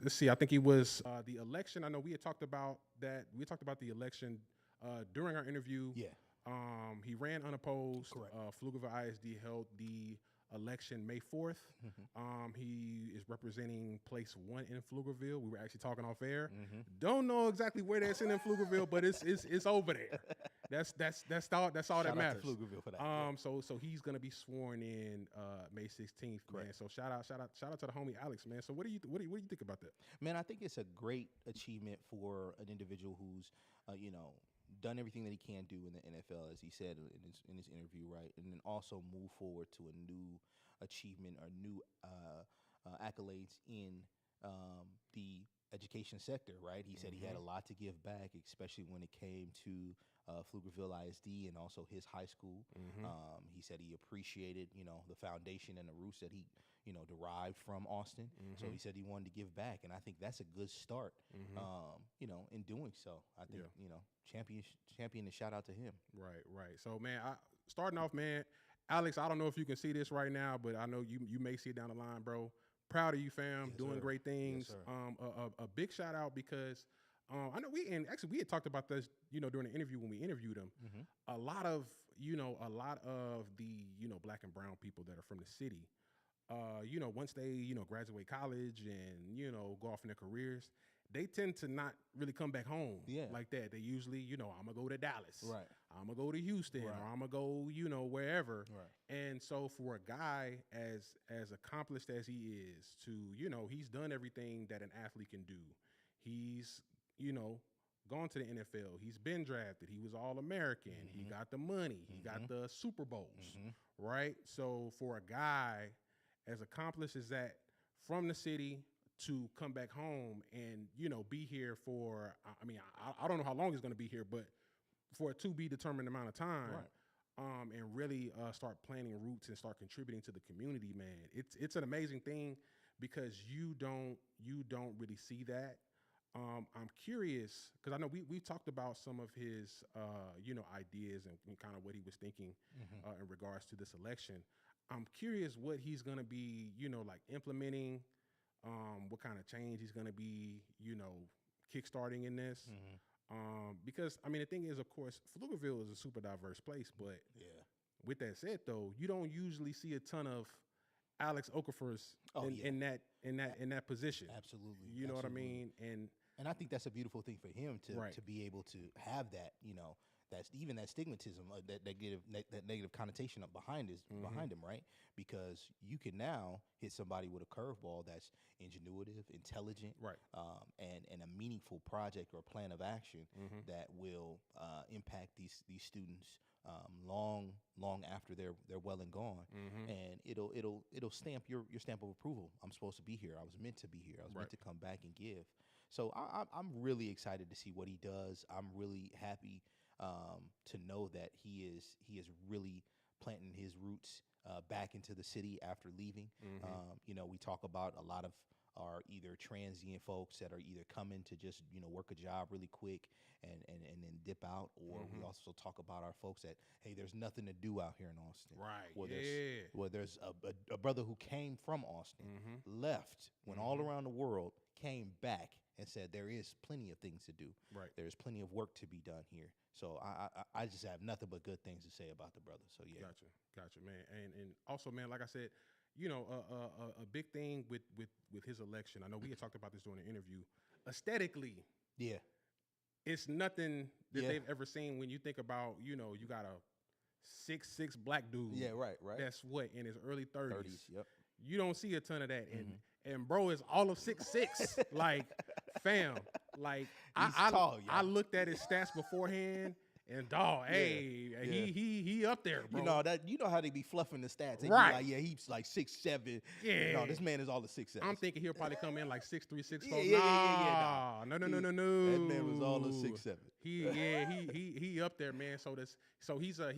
Let's see. I think he was the election. I know we had talked about that. We talked about the election during our interview. Yeah. He ran unopposed. Correct. Pflugerville ISD held the election May 4th. He is representing place 1 in Pflugerville. We were actually talking off air. Don't know exactly where that's in Pflugerville, but it's over there. That's all that Shout matters. out to Pflugerville for that. So he's gonna be sworn in May 16th, man. So shout out to the homie Alex, man. So what do you think about that? Man, I think it's a great achievement for an individual who's, done everything that he can do in the NFL, as he said in his interview, right? And then also move forward to a new achievement or new accolades in the education sector, right? He said he had a lot to give back, especially when it came to Pflugerville ISD and also his high school. He said he appreciated, the foundation and the roots that he, derived from Austin. So he said he wanted to give back, and I think that's a good start. In doing so, I think champion and shout out to him. Right. So man, starting off, man, Alex, I don't know if you can see this right now, but I know you may see it down the line, bro. Proud of you, fam. Yes, doing sir. great things. Yes, A big shout out because I know we had talked about this, during the interview when we interviewed him. A lot of the black and brown people that are from the city, once they graduate college and go off in their careers, they tend to not really come back home like that. They usually, I'm gonna go to Dallas, Right. I'm gonna go to Houston, or I'm gonna go, wherever. Right. And so for a guy as accomplished as he is, to he's done everything that an athlete can do. He's gone to the NFL. He's been drafted. He was All-American. He got the money. He got the Super Bowls, right? So for a guy as accomplished as that, from the city to come back home and be here for, I don't know how long he's going to be here, but for a to be determined amount of time, and really start planting roots and start contributing to the community, man. It's an amazing thing because you don't really see that. I'm curious because I know we talked about some of his ideas and kind of what he was thinking in regards to this election. I'm curious what he's going to be like implementing. What kind of change he's going to be, kickstarting in this. Because, the thing is, of course, Pflugerville is a super diverse place, but with that said, though, you don't usually see a ton of Alex Okafers in that position. Absolutely. You know what I mean? And I think that's a beautiful thing for him to be able to have that, that's even that stigmatism, that negative connotation up behind him, right? Because you can now hit somebody with a curveball that's ingenuitive, intelligent, right, and a meaningful project or plan of action that will impact these students long after they're well and gone, and it'll stamp your stamp of approval. I'm supposed to be here. I was meant to be here. I was meant to come back and give. So I'm really excited to see what he does. I'm really happy to know that he is really planting his roots back into the city after leaving. We talk about a lot of our either transient folks that are either coming to just work a job really quick and then dip out, or we also talk about our folks that, hey, there's nothing to do out here in Austin. Right. There's a brother who came from Austin, left, went all around the world, came back and said there is plenty of things to do. Right. There's plenty of work to be done here. So I just have nothing but good things to say about the brother. So yeah. Gotcha, man. And also, man, like I said, a big thing with his election. I know we had talked about this during the interview. Aesthetically, it's nothing that they've ever seen. When you think about, you got a 6'6" black dude. Yeah, right. That's what, in his early 30s. Yep. You don't see a ton of that, and bro is all of 6'6". Like, fam, like tall, I looked at his stats beforehand. And dog, he up there, bro. You know how they be fluffing the stats. They Right. be like, he's like 6'7". Yeah. No, this man is all the 6'7". I'm thinking he'll probably come in like 6'3", 6'4". Yeah. No. That man was all the 6'7". He up there, man. So he's a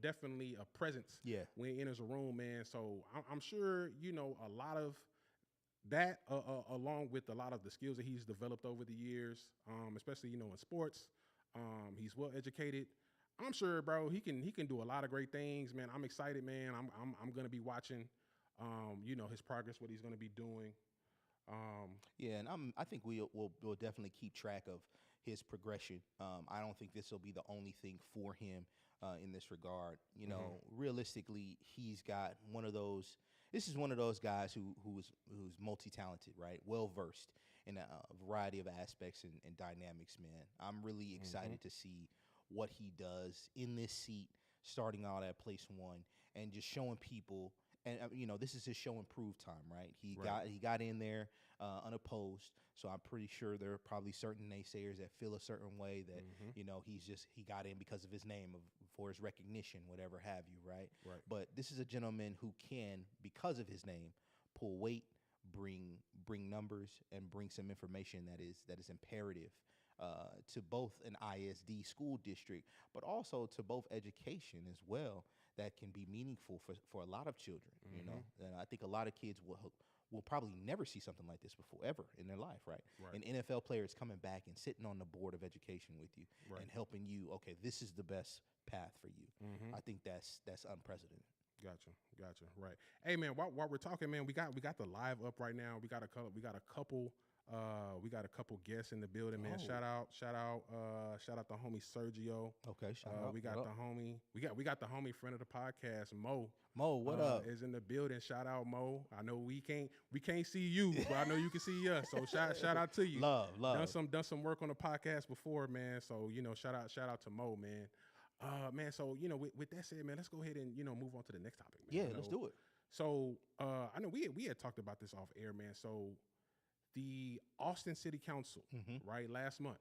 definitely a presence. Yeah. When he enters a room, man. So I'm sure a lot of that, along with a lot of the skills that he's developed over the years, especially in sports. He's well educated. I'm sure, bro, he can do a lot of great things, man. I'm excited, man. I'm gonna be watching, his progress, what he's gonna be doing. Yeah, and I think we'll definitely keep track of his progression. I don't think this will be the only thing for him in this regard. You know, realistically, he's got one of those. This is one of those guys who's multi-talented, right? Well versed in a variety of aspects and dynamics. Man, I'm really excited to see what he does in this seat, starting out at place one, and just showing people. And you know, this is his show and prove time, right? He got in there unopposed, so I'm pretty sure there are probably certain naysayers that feel a certain way that you know he got in because of his name, for his recognition, whatever have you, right? Right. But this is a gentleman who can, because of his name, pull weight, bring numbers, and bring some information that is imperative to both an ISD school district, but also to both education as well, that can be meaningful for a lot of children, you know. And I think a lot of kids will probably never see something like this before, ever in their life, right? An NFL player is coming back and sitting on the board of education with you and helping you, okay, this is the best path for you. I think that's unprecedented. Gotcha. Right. Hey man, while we're talking, man, we got the live up right now. We got a couple guests in the building, man. Shout out the homie Sergio. Okay, shout out. We got the homie friend of the podcast, Mo. Mo, what up? Is in the building. Shout out, Mo. I know we can't see you, but I know you can see us. So shout out to you. Love. Done some work on the podcast before, man. So you know, shout out to Mo, man. Man, so you know, with that said, man, let's go ahead and move on to the next topic, man. Yeah, let's do it. So I know we had talked about this off air, man. So the Austin City Council, right, last month,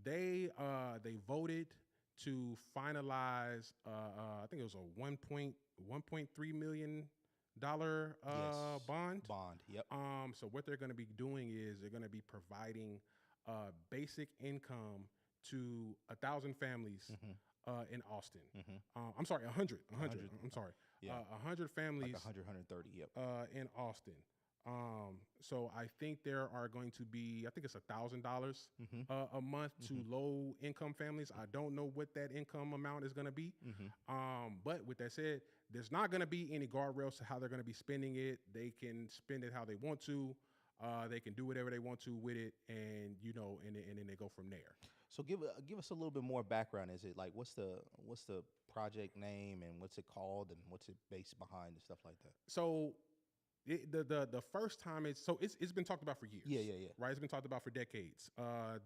they voted to finalize. I think it was a $1.3 million bond. Yep. So what they're going to be doing is they're going to be providing basic income to 1,000 families in Austin. I'm sorry, 100. I'm sorry. Yeah. 100 families. Like 100, 130, yep. In Austin. So I think there are going to be, I think it's $1,000 a month to low income families. I don't know what that income amount is going to be. But with that said, there's not going to be any guardrails to how they're going to be spending it. They can spend it how they want to. They can do whatever they want to with it, and you know, and then they go from there. So give us a little bit more background. Is it like what's the project name and what's it called and what's it based behind and stuff like that? So the first time it's been talked about for years. Yeah. Right, it's been talked about for decades.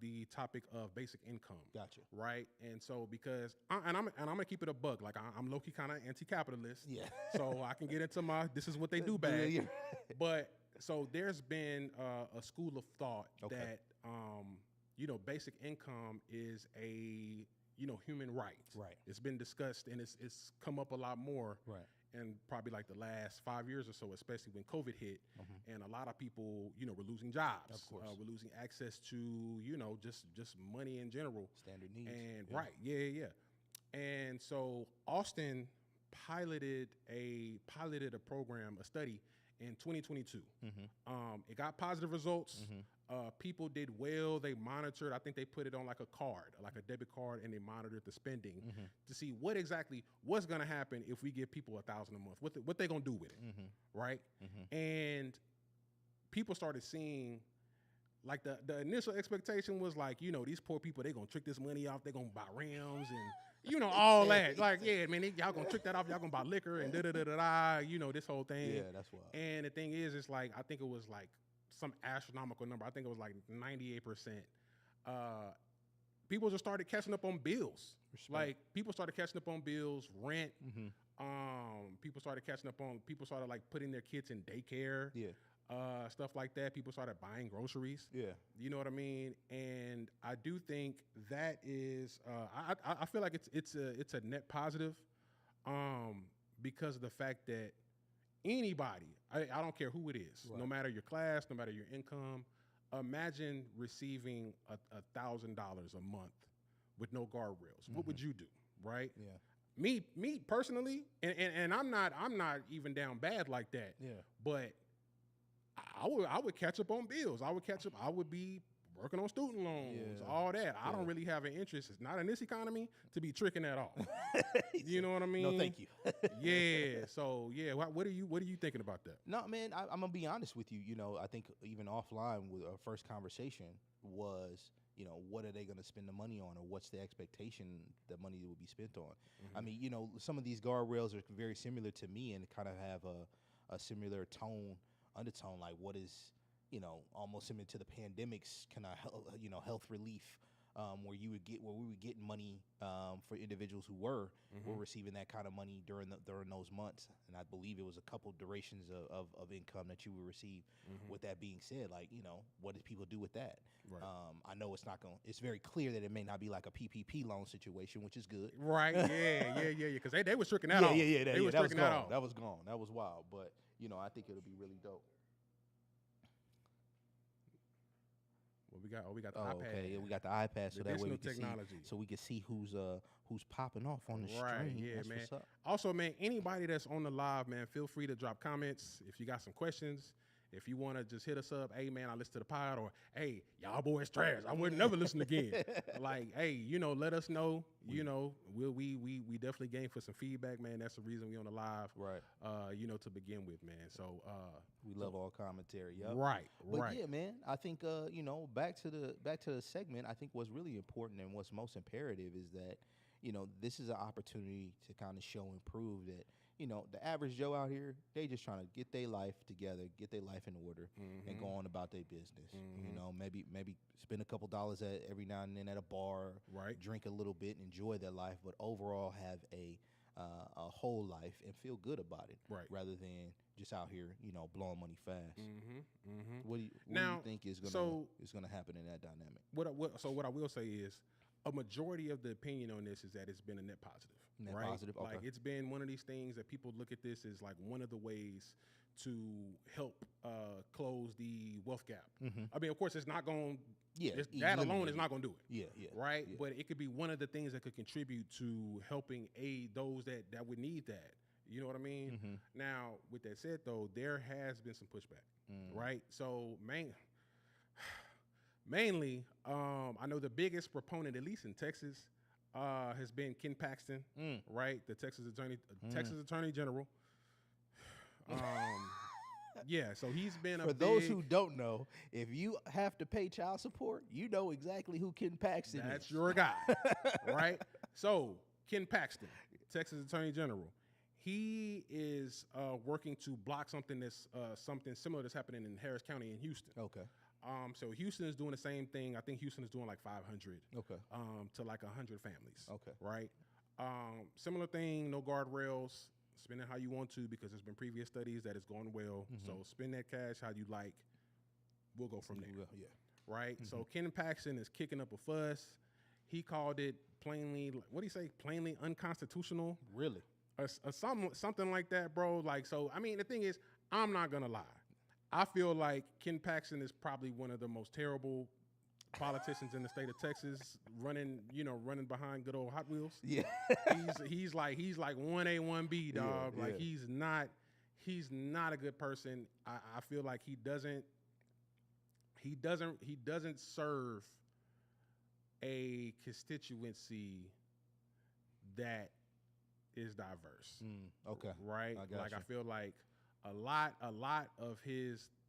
The topic of basic income. Gotcha. Right, and so because I'm gonna keep it a bug. Like I'm low key kind of anti-capitalist. Yeah. So I can get into this is what they do bag. But so there's been a school of thought that you know, basic income is a human right. Right. It's been discussed and it's come up a lot more. Right. And probably like the last 5 years or so, especially when COVID hit, and a lot of people, you know, were losing jobs. Of course. We're losing access to, you know, just money in general. Standard needs. And yeah. And so Austin piloted a program, a study in 2022. It got positive results. People did well. They monitored. I think they put it on like a card, like a debit card, and they monitored the spending to see what's going to happen if we give people $1,000 a month. What they going to do with it, right? And people started seeing, like the initial expectation was like, you know, these poor people, they going to trick this money off. They going to buy rims and, you know, all that. Like, yeah, man, y'all going to trick that off. Y'all going to buy liquor and da-da-da-da-da, you know, this whole thing. Yeah, that's wild. And the thing is, it's like, I think it was like some astronomical number. I think it was like 98%. People just started catching up on bills. Respect. Like people started catching up on bills, rent. People started like putting their kids in daycare. Yeah. Stuff like that. People started buying groceries. Yeah. You know what I mean? And I do think that is, I feel like it's a net positive, because of the fact that anybody, I don't care who it is, no matter your class, no matter your income, imagine receiving $1,000 a month with no guardrails. What would you do, right? Yeah. Me personally, and I'm not even down bad like that. Yeah. But I would catch up on bills. I would be working on student loans, Yeah. all that. I don't Yeah. really have an interest. It's not in this economy to be tricking that off. You know what I mean? No, thank you. Yeah. So yeah, what are you thinking about that? No, man, I'm gonna be honest with you. You know, I think even offline with our first conversation was, you know, what are they gonna spend the money on, or what's the expectation that money will be spent on? I mean, you know, some of these guardrails are very similar to me and kind of have a similar undertone. Like, what is, you know, almost similar to the pandemics kind of, you know, health relief. Where we were getting money for individuals who were receiving that kind of money during those months, and I believe it was a couple durations of income that you would receive. With that being said, like, you know, what did people do with that? Right. I know it's very clear that it may not be like a PPP loan situation, which is good. Right. Yeah. Because they were tricking that off. They were that was tricking gone. that off. That was gone. That was wild. But you know, I think it'll be really dope. We got the Oh, iPad. okay. Yeah, we got the iPad, so The that way we additional can technology. see, so we can see who's popping off on the Right, stream. yeah, That's man. what's up. Also, man, anybody that's on the live, man, feel free to drop comments. If you got some questions, if you want to just hit us up, hey, man, I listened to the pod, or hey, y'all boys trash. I would never listen again. Like, hey, you know, let us know. You know, we definitely game for some feedback, man. That's the reason we on the live. Right. You know, to begin with, man. So We love all commentary. Yep. right, But right. yeah, man, I think you know, back to the segment, I think what's really important and what's most imperative is that, you know, this is an opportunity to kind of show and prove that, you know, the average Joe out here, they just trying to get their life together, get their life in order, and go on about their business. You know, maybe spend a couple dollars every now and then at a bar, Right. drink a little bit, enjoy their life, but overall have a whole life and feel good about it, Right. rather than just out here, you know, blowing money fast. What do you Now, think is gonna so- happen in that dynamic? What I will say is a majority of the opinion on this is that it's been a net positive. Net right? positive, okay. Like, it's been one of these things that people look at this as like one of the ways to help close the wealth gap. I mean, of course, it's not going. Yeah, that alone eliminate is not going to do it. Yeah. Right. Yeah. But it could be one of the things that could contribute to helping aid those that would need that. You know what I mean? Now, with that said, though, there has been some pushback. Right. So mainly, I know the biggest proponent, at least in Texas, has been Ken Paxton, right? The Texas Attorney General. Yeah, so he's been For those who don't know, if you have to pay child support, you know exactly who Ken Paxton is. That's your guy, right? So Ken Paxton, Texas Attorney General, he is working to block something similar that's happening in Harris County in Houston. Okay. So Houston is doing the same thing. I think Houston is doing like 500 Okay. to like 100 families. Okay. Right? Similar thing, no guardrails, spend it how you want to, because there's been previous studies that it's going well. So spend that cash how you like. We'll go from there. Yeah. Right? So Ken Paxton is kicking up a fuss. He called it plainly, what do you say? Plainly unconstitutional. Really? Something like that, bro. Like, so, I mean, the thing is, I'm not going to lie. I feel like Ken Paxton is probably one of the most terrible politicians in the state of Texas, running behind good old Hot Wheels. Yeah. he's like 1A, 1B, dog. Yeah, like yeah. he's not a good person. I feel like he doesn't serve a constituency that is diverse. Okay. Right? I got Like, you. I feel like a lot of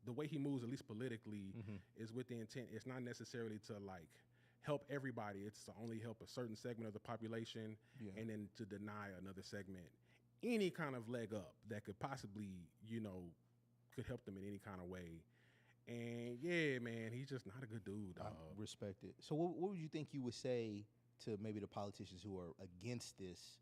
the way he moves, at least politically, is with the intent. It's not necessarily to like help everybody. It's to only help a certain segment of the population, Yeah. and then to deny another segment any kind of leg up that could possibly, could help them in any kind of way. And yeah, man, he's just not a good dude, dog. Respect it. So what would you think you would say to maybe the politicians who are against this,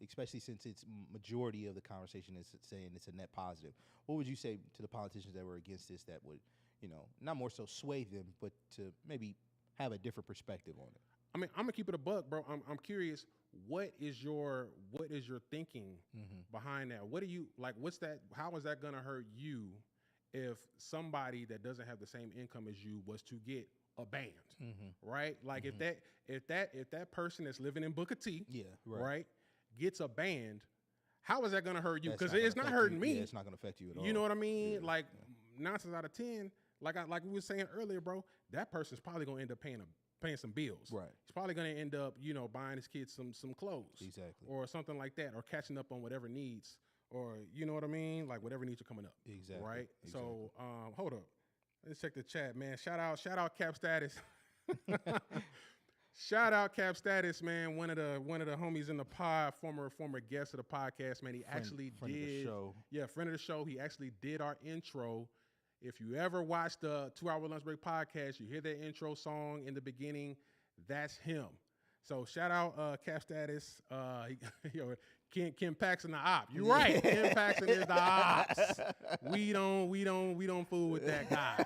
especially since it's majority of the conversation is saying it's a net positive? What would you say to the politicians that were against this that would, not more so sway them, but to maybe have a different perspective on it? I mean, I'm gonna keep it a buck, bro. I'm curious. What is your thinking behind that? What do you like? What's that? How is that gonna hurt you if somebody that doesn't have the same income as you was to get a band, right? Like if that person that's living in Booker T, Yeah, right, gets a band, how is that gonna hurt you? That's Because not it's gonna not affect hurting you. me. Yeah, it's not going to affect you at all. You know what I mean? Yeah. Like 9 times out of 10, like we were saying earlier, bro, that person's probably gonna end up paying some bills. Right. He's probably gonna end up, buying his kids some clothes. Exactly. Or something like that, or catching up on whatever needs, or you know what I mean? Like whatever needs are coming up. Exactly. Right? Exactly. So hold up. Let's check the chat, man. Shout out Cap Status. Shout out Cap Status, man. One of the homies in the pod, former guest of the podcast, man. He actually friend did of the show. Yeah, friend of the show. He actually did our intro. If you ever watch the 2 Hour Lunch Break podcast, you hear that intro song in the beginning. That's him. So shout out Cap Status. Kim Paxton the op. You're right. Kim Paxton is the ops. We don't fool with that guy.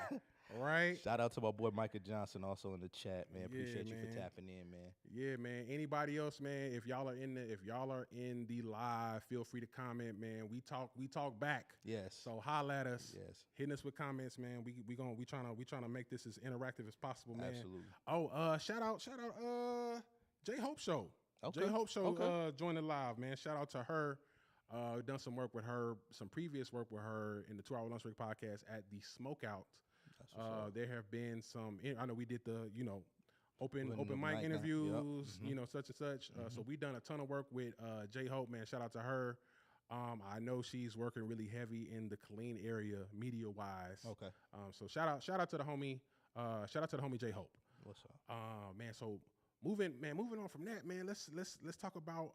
Right? Shout out to my boy Micah Johnson also in the chat, man. Yeah, Appreciate you for man. tapping in, man. Yeah, man. Anybody else, man? If y'all are in the live, feel free to comment, man. We talk back. Yes. So holla at us. Yes. Hitting us with comments, man. We trying to make this as interactive as possible, man. Absolutely. Oh, shout out J Hope Show. Okay. J Hope Show Okay. joined the live, man. Shout out to her. Done some work with her, some previous work with her in the 2 Hour Lunch Break podcast at the Smokeout. There have been some. I know we did the open mic interviews. Yep. Such and such. So we done a ton of work with J Hope, man. Shout out to her. I know she's working really heavy in the Killeen area media wise. Okay. So shout out to the homie. Shout out to the homie J Hope. What's up? Man. So moving on from that, man. Let's talk about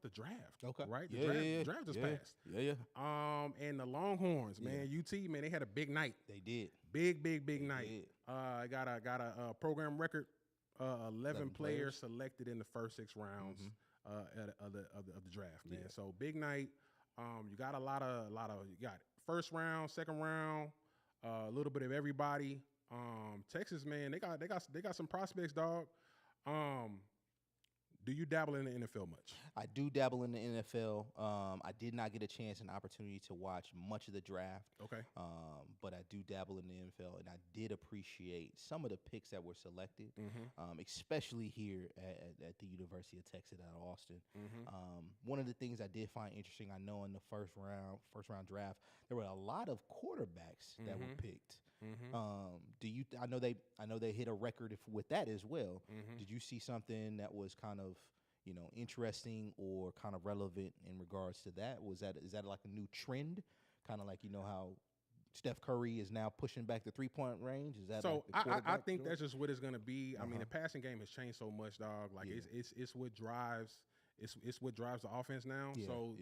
the draft. Okay. Right. The draft just passed. Yeah. And the Longhorns, man. UT, man. They had a big night. They did. Big night. did. Got a program record. 11 players selected in the first 6 rounds of the draft, man. Yeah. So big night. You got a lot of you got first round, second round, a little bit of everybody. Texas, man, they got some prospects, dog. Do you dabble in the NFL much? I do dabble in the NFL. I did not get a chance and opportunity to watch much of the draft. Okay. But I do dabble in the NFL, and I did appreciate some of the picks that were selected, especially here at the University of Texas at Austin. One of the things I did find interesting, I know in the first round draft, there were a lot of quarterbacks that were picked. I know they hit a record with that as well. Did you see something that was kind of interesting or kind of relevant in regards to that? Is that like a new trend? Kind of like how Steph Curry is now pushing back the 3-point range. Is that so? Like I think that's just what it's gonna be. I mean, the passing game has changed so much, dog. Like it's what drives it's what drives the offense now.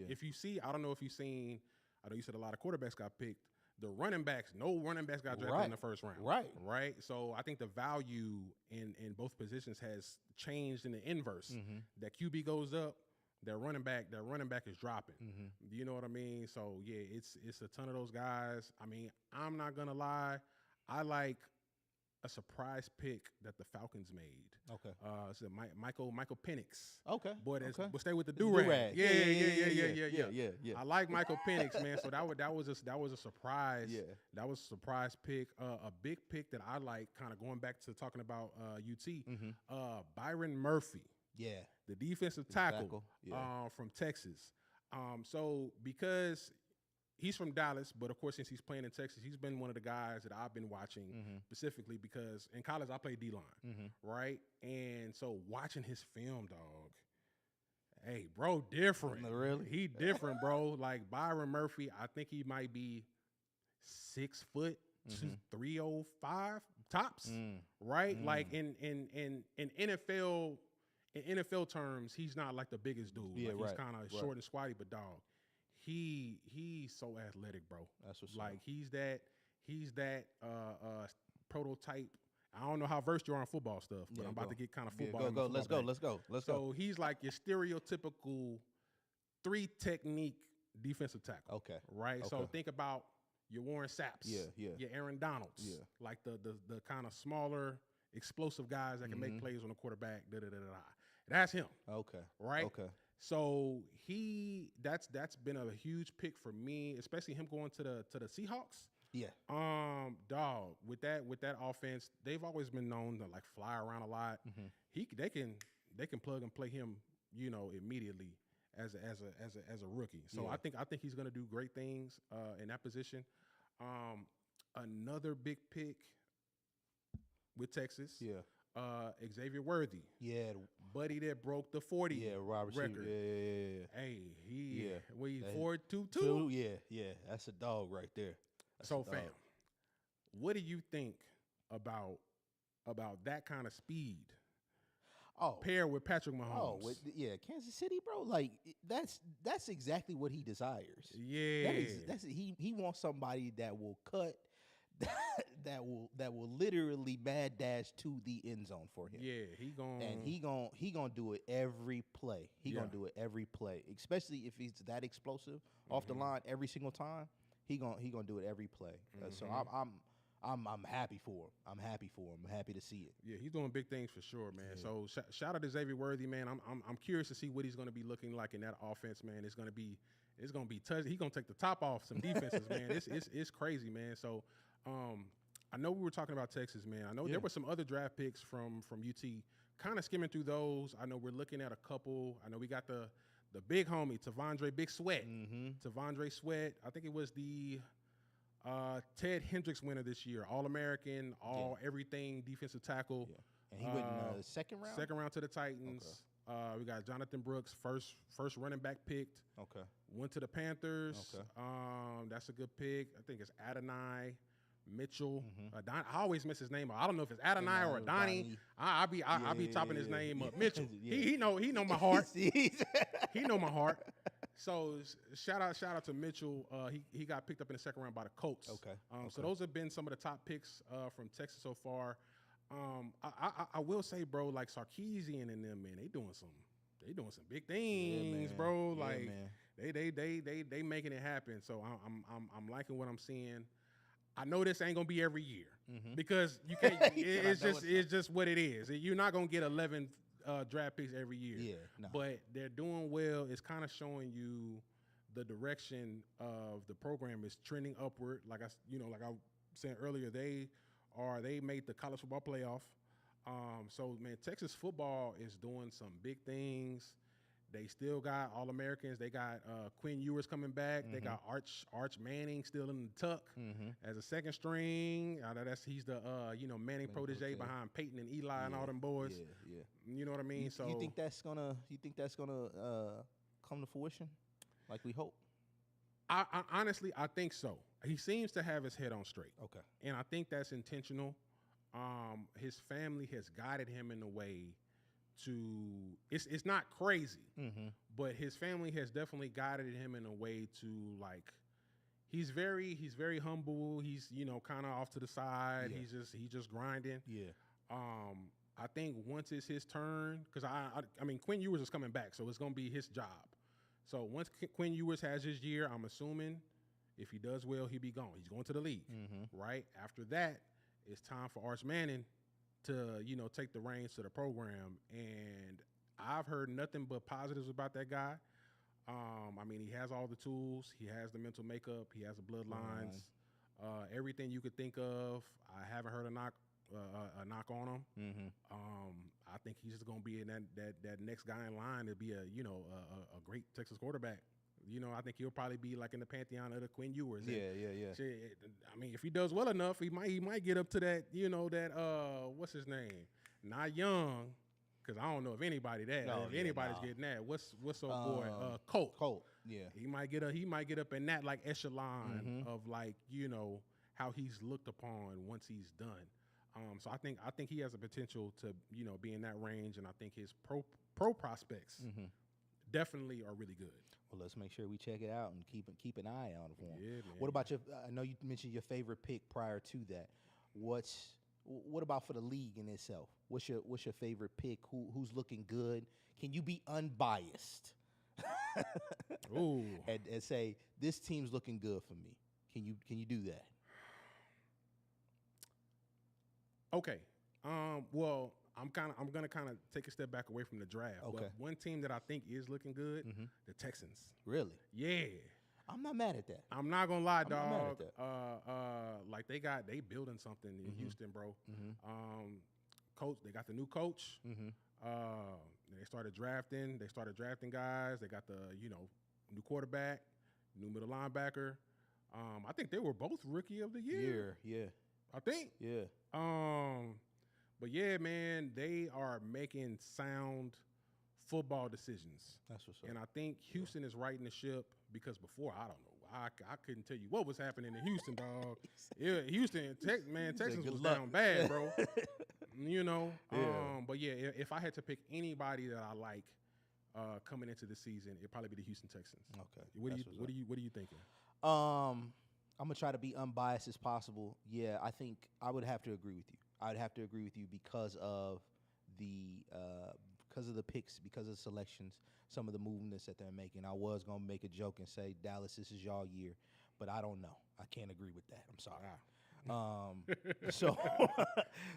If you see, I don't know if you've seen. I know you said a lot of quarterbacks got picked. The running backs, no running backs got drafted in the first round. Right. So I think the value in both positions has changed in the inverse. That QB goes up, that running back is dropping. You know what I mean? So yeah, it's a ton of those guys. I mean, I'm not gonna lie, I like a surprise pick that the Falcons made. Okay. It's Michael Penix. Okay. Boy, okay. We'll stay with the do-rag. Yeah. I like Michael Penix, man. So that was a surprise. Yeah. That was a surprise pick. A big pick that I like, kind of going back to talking about UT. Byron Murphy. Yeah. The defensive tackle. From Texas. So because he's from Dallas, but of course, since he's playing in Texas, he's been one of the guys that I've been watching specifically because in college I played D-line, right? And so watching his film, dog, hey, bro, different. Really? He different, bro. Like Byron Murphy, I think he might be 6 foot, 305 tops, right? Like in NFL. In NFL terms, he's not like the biggest dude. Yeah, like he's kind of short and squatty, but dog, he's so athletic, bro. That's what's like he's that prototype. I don't know how versed you are on football stuff, but I'm about to get kind of football. Let's go. So he's like your stereotypical 3 technique defensive tackle. Okay. Right. Okay. So think about your Warren Saps. Yeah. Your Aaron Donalds. Yeah. Like the kind of smaller, explosive guys that can make plays on the quarterback. That's him. Okay. Right. Okay. So that's been a huge pick for me, especially him going to the Seahawks. Yeah. Dog, with that offense, they've always been known to like fly around a lot. They can plug and play him, immediately as a rookie. So I think he's gonna do great things in that position. another big pick with Texas. Yeah. Xavier Worthy. Yeah. Buddy that broke the 40 Yeah. Robert record. Yeah. Hey, Yeah. we That- 4.22. Yeah. That's a dog right there. That's So a dog. fam, what do you think about that kind of speed Oh. paired with Patrick Mahomes? Yeah, Kansas City, bro. Like that's exactly what he desires. Yeah. That's he wants somebody that will cut, that will literally mad dash to the end zone for him. Yeah, And he gonna do it every play. He Yeah. gonna do it every play, especially if he's that explosive off the line every single time. He gonna do it every play. So I'm happy for him. I'm happy for him. I'm happy to see it. Yeah, he's doing big things for sure, man. Yeah. So shout out to Xavier Worthy, man. I'm curious to see what he's going to be looking like in that offense, man. It's going to be touch. He's going to take the top off some defenses, man. It's crazy, man. So I know we were talking about Texas, man. I know there were some other draft picks from UT. Kind of skimming through those. I know we're looking at a couple. I know we got the big homie Tavondre Big Sweat. Tavondre Sweat. I think it was the Ted Hendricks winner this year, All-American, everything defensive tackle. Yeah. And he went in the second round. Second round to the Titans. We got Jonathan Brooks, first running back picked. Okay. Went to the Panthers. Okay. That's a good pick. I think it's Adonai Mitchell. I always miss his name. I don't know if it's Adonai or Adoni. I'll be chopping his name up. Mitchell. He know my heart. He know my heart. So shout out to Mitchell. He got picked up in the second round by the Colts. Okay. So those have been some of the top picks from Texas so far. I will say, bro, like Sarkisian and them, man, they doing some big things, bro. Yeah, like man. they making it happen. So I'm liking what I'm seeing. I know this ain't gonna be every year because you can't. It's just what it is. You're not gonna get 11 draft picks every year. Yeah, no. But they're doing well. It's kind of showing you the direction of the program is trending upward. Like I said earlier, they made the college football playoff. So man, Texas football is doing some big things. They still got All-Americans. They got Quinn Ewers coming back. They got Arch Manning still in the tuck as a second string. He's the Manning protege behind Peyton and Eli and all them boys. Yeah. You know what I mean? You think that's gonna come to fruition, like we hope? I honestly think so. He seems to have his head on straight. Okay. And I think that's intentional. His family has guided him in a way to it's not crazy, but his family has definitely guided him in a way to like he's very humble. He's kind of off to the side. Yeah. He's just grinding. Yeah. I think once it's his turn, because I mean Quinn Ewers is coming back, so it's gonna be his job. So once Quinn Ewers has his year, I'm assuming if he does well, he'll be gone. He's going to the league, right? After that, it's time for Arch Manning to take the reins to the program, and I've heard nothing but positives about that guy. I mean, he has all the tools, he has the mental makeup, he has the bloodlines, everything you could think of. I haven't heard a knock on him. I think he's just gonna be in that next guy in line to be a great Texas quarterback. I think he'll probably be like in the pantheon of the Quinn Ewers. Yeah. Shit, I mean, if he does well enough, he might get up to that. What's his name? Not Young, because I don't know if anybody's getting that. What's old boy? Colt. Colt. Yeah. He might get up in that like echelon of like how he's looked upon once he's done. So I think he has a potential to be in that range, and I think his pro prospects definitely are really good. Well, let's make sure we check it out and keep an eye out for him. Yeah, man. What about I know you mentioned your favorite pick prior to that. What about for the league in itself? What's your favorite pick? Who's looking good? Can you be unbiased? Ooh. and say this team's looking good for me. Can you do that? Okay. Well, I'm gonna kind of take a step back away from the draft. Okay. But one team that I think is looking good, the Texans. Really? Yeah. I'm not mad at that. I'm not gonna lie, I'm not mad at dog. that. Like they building something in Houston, bro. Coach, they got the new coach. They started drafting guys. They got the new quarterback, new middle linebacker. I think they were both rookie of the year. Yeah. I think. Yeah. But yeah, man, they are making sound football decisions. That's what's up. And I think Houston is righting the ship because before, I don't know, I couldn't tell you what was happening in Houston, dog. Yeah, Houston, Texans good was luck. down bad, bro. You know? Yeah. But yeah, if I had to pick anybody that I like coming into the season, it'd probably be the Houston Texans. Okay. What are you thinking? I'm gonna try to be unbiased as possible. Yeah, I think I would have to agree with you. I would have to agree with you because of the picks, because of the selections, some of the movements that they're making. I was gonna make a joke and say, Dallas, this is y'all year, but I don't know. I can't agree with that. I'm sorry.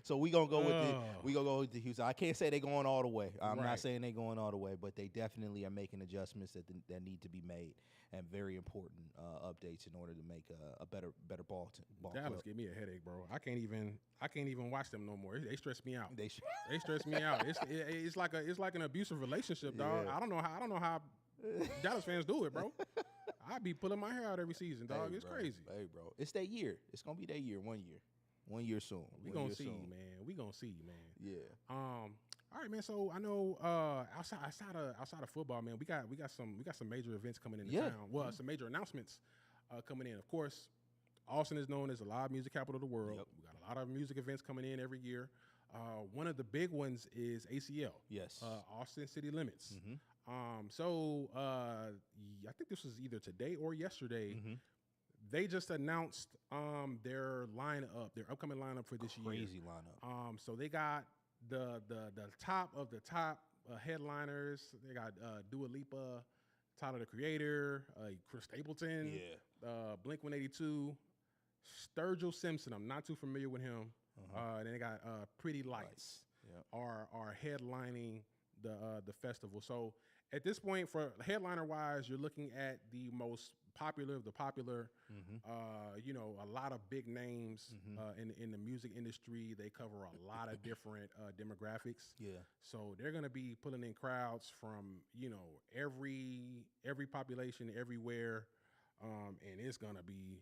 So we gonna go with the Houston. I can't say they're going all the way. I'm Right. not saying they're going all the way, but they definitely are making adjustments that need to be made, and very important updates in order to make a better ball Dallas club. give me a headache, bro. I can't even watch them no more. They stress me out. They They stress me out. It's like an abusive relationship, dog. Yeah. I don't know how Dallas fans do it, bro. I be pulling my hair out every season, dog. Hey, It's bro. crazy. Hey, bro, it's that year. It's gonna be that year. 1 year soon. We 1 gonna year see, soon. man. We gonna see, man. Yeah. All right, man. So I know outside of football, man, we got some major events coming into Yeah. town. Well, some major announcements coming in. Of course, Austin is known as the live music capital of the world. Yep. We got a lot of music events coming in every year. One of the big ones is ACL. Yes. Austin City Limits. Mhm. I think this was either today or yesterday. Mhm. They just announced their upcoming lineup for this year. Crazy lineup. So they got the top of the top headliners. They got Dua Lipa, Tyler the Creator, Chris Stapleton, Blink 182, Sturgill Simpson. I'm not too familiar with him. And then they got Pretty Lights Yep. are headlining the festival. So at this point, for headliner wise, you're looking at the most popular of the popular. A lot of big names in the music industry. They cover a lot of different demographics. Yeah. So they're going to be pulling in crowds from every population everywhere, and it's gonna be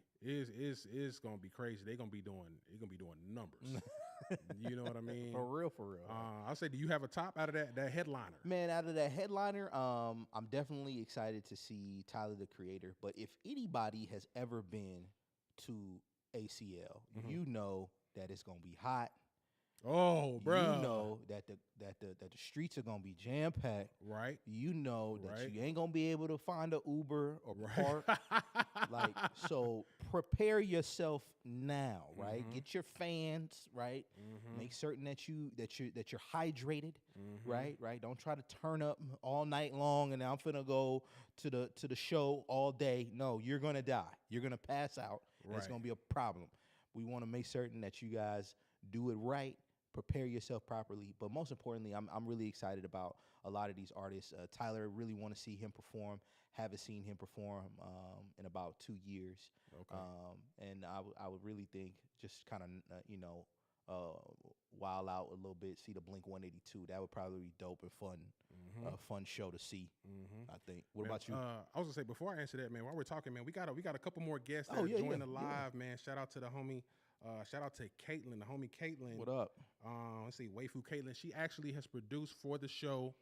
crazy. They're gonna be doing numbers. You know what I mean? For real. I'll say, do you have a top out of that headliner? Man, out of that headliner, I'm definitely excited to see Tyler the Creator. But if anybody has ever been to ACL, you know that it's gonna be hot. Oh, bro. You know that the streets are gonna be jam packed. Right. You know that Right. you ain't gonna be able to find an Uber or Right. park. So prepare yourself now, right? Mhm. Get your fans, right? Make certain that you're hydrated, right? Don't try to turn up all night long and I'm finna go to the show all day. No, you're gonna die. You're gonna pass out. And it's Right. gonna be a problem. We want to make certain that you guys do it right. Prepare yourself properly, but most importantly, I'm really excited about a lot of these artists. Tyler, really want to see him perform. Haven't seen him perform in about 2 years. Okay. And I would really think just kind of while out a little bit, see the Blink 182. That would probably be dope and fun, fun show to see. I think. What Man, about you? I was gonna say, before I answer that, man, while we're talking, man, we got a couple more guests that Oh, are yeah, joining yeah, the live, man. Shout out to the homie. Shout out to Caitlin, the homie Caitlin. What up? Let's see, Waifu Caitlin. She actually has produced for the show.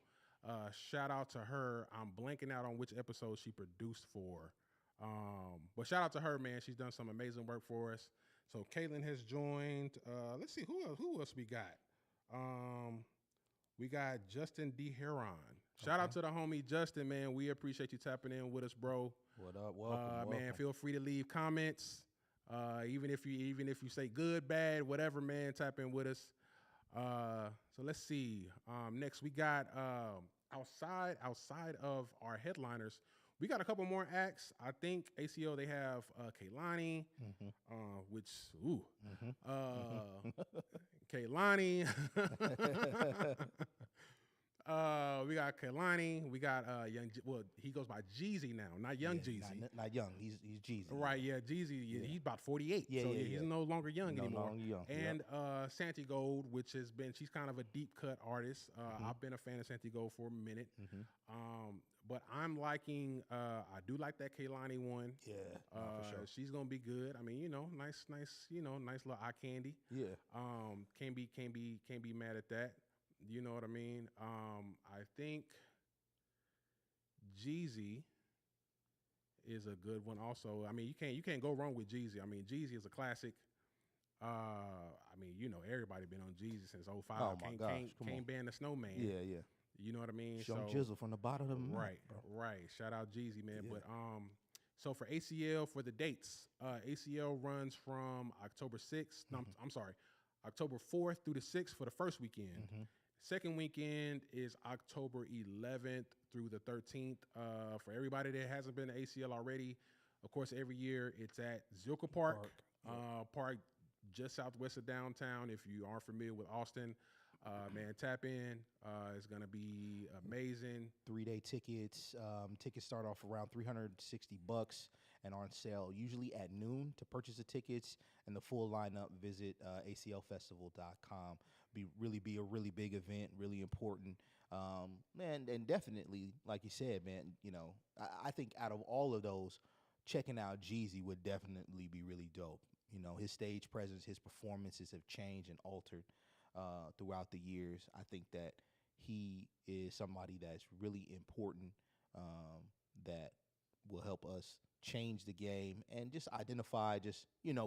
Shout out to her. I'm blanking out on which episode she produced for. But shout out to her, man. She's done some amazing work for us. So Caitlin has joined. Let's see who else we got. We got Justin D. Heron. Shout out to the homie Justin, man. We appreciate you tapping in with us, bro. What up? Welcome. Man, feel free to leave comments. Even if you say good, bad, whatever, man, tap in with us. So let's see. Next we got outside of our headliners, we got a couple more acts. I think ACO, they have Kehlani, which Kehlani. We got Kehlani. We got Young. He goes by Jeezy now, not Young Jeezy. Not young. He's Jeezy. Right, yeah, Jeezy. Yeah. He's about 48. Yeah, so yeah, he's yeah. no longer young No anymore. longer young, And Santi Gold, which she's kind of a deep cut artist. I've been a fan of Santi Gold for a minute. But I'm liking. I do like that Kaylani one. Yeah, no, for sure. She's gonna be good. I mean, nice, nice little eye candy. Yeah. Can't be mad at that. You know what I mean? I think Jeezy is a good one. Also, I mean, you can't go wrong with Jeezy. I mean, Jeezy is a classic. I mean, everybody been on Jeezy since '05. Oh my gosh, Can't ban the snowman. Yeah, yeah. You know what I mean? Show Jizzle from the bottom of the map, right, bro. right. Shout out Jeezy, man. Yeah. But so for ACL for the dates, ACL runs from October 6th. No, I'm sorry, October 4th through the 6th for the first weekend. Second weekend is October 11th through the 13th. For everybody that hasn't been to ACL already, of course, every year it's at Zilker Park. Park just southwest of downtown. If you aren't familiar with Austin, man, tap in. It's going to be amazing. 3-day tickets. Tickets start off around $360 and are on sale usually at noon. To purchase the tickets and the full lineup, visit aclfestival.com. Be a really big event, really important. Man, and definitely, like you said, man, I think out of all of those, checking out Jeezy would definitely be really dope. His stage presence, his performances have changed and altered throughout the years. I think that he is somebody that's really important, that will help us change the game and just identify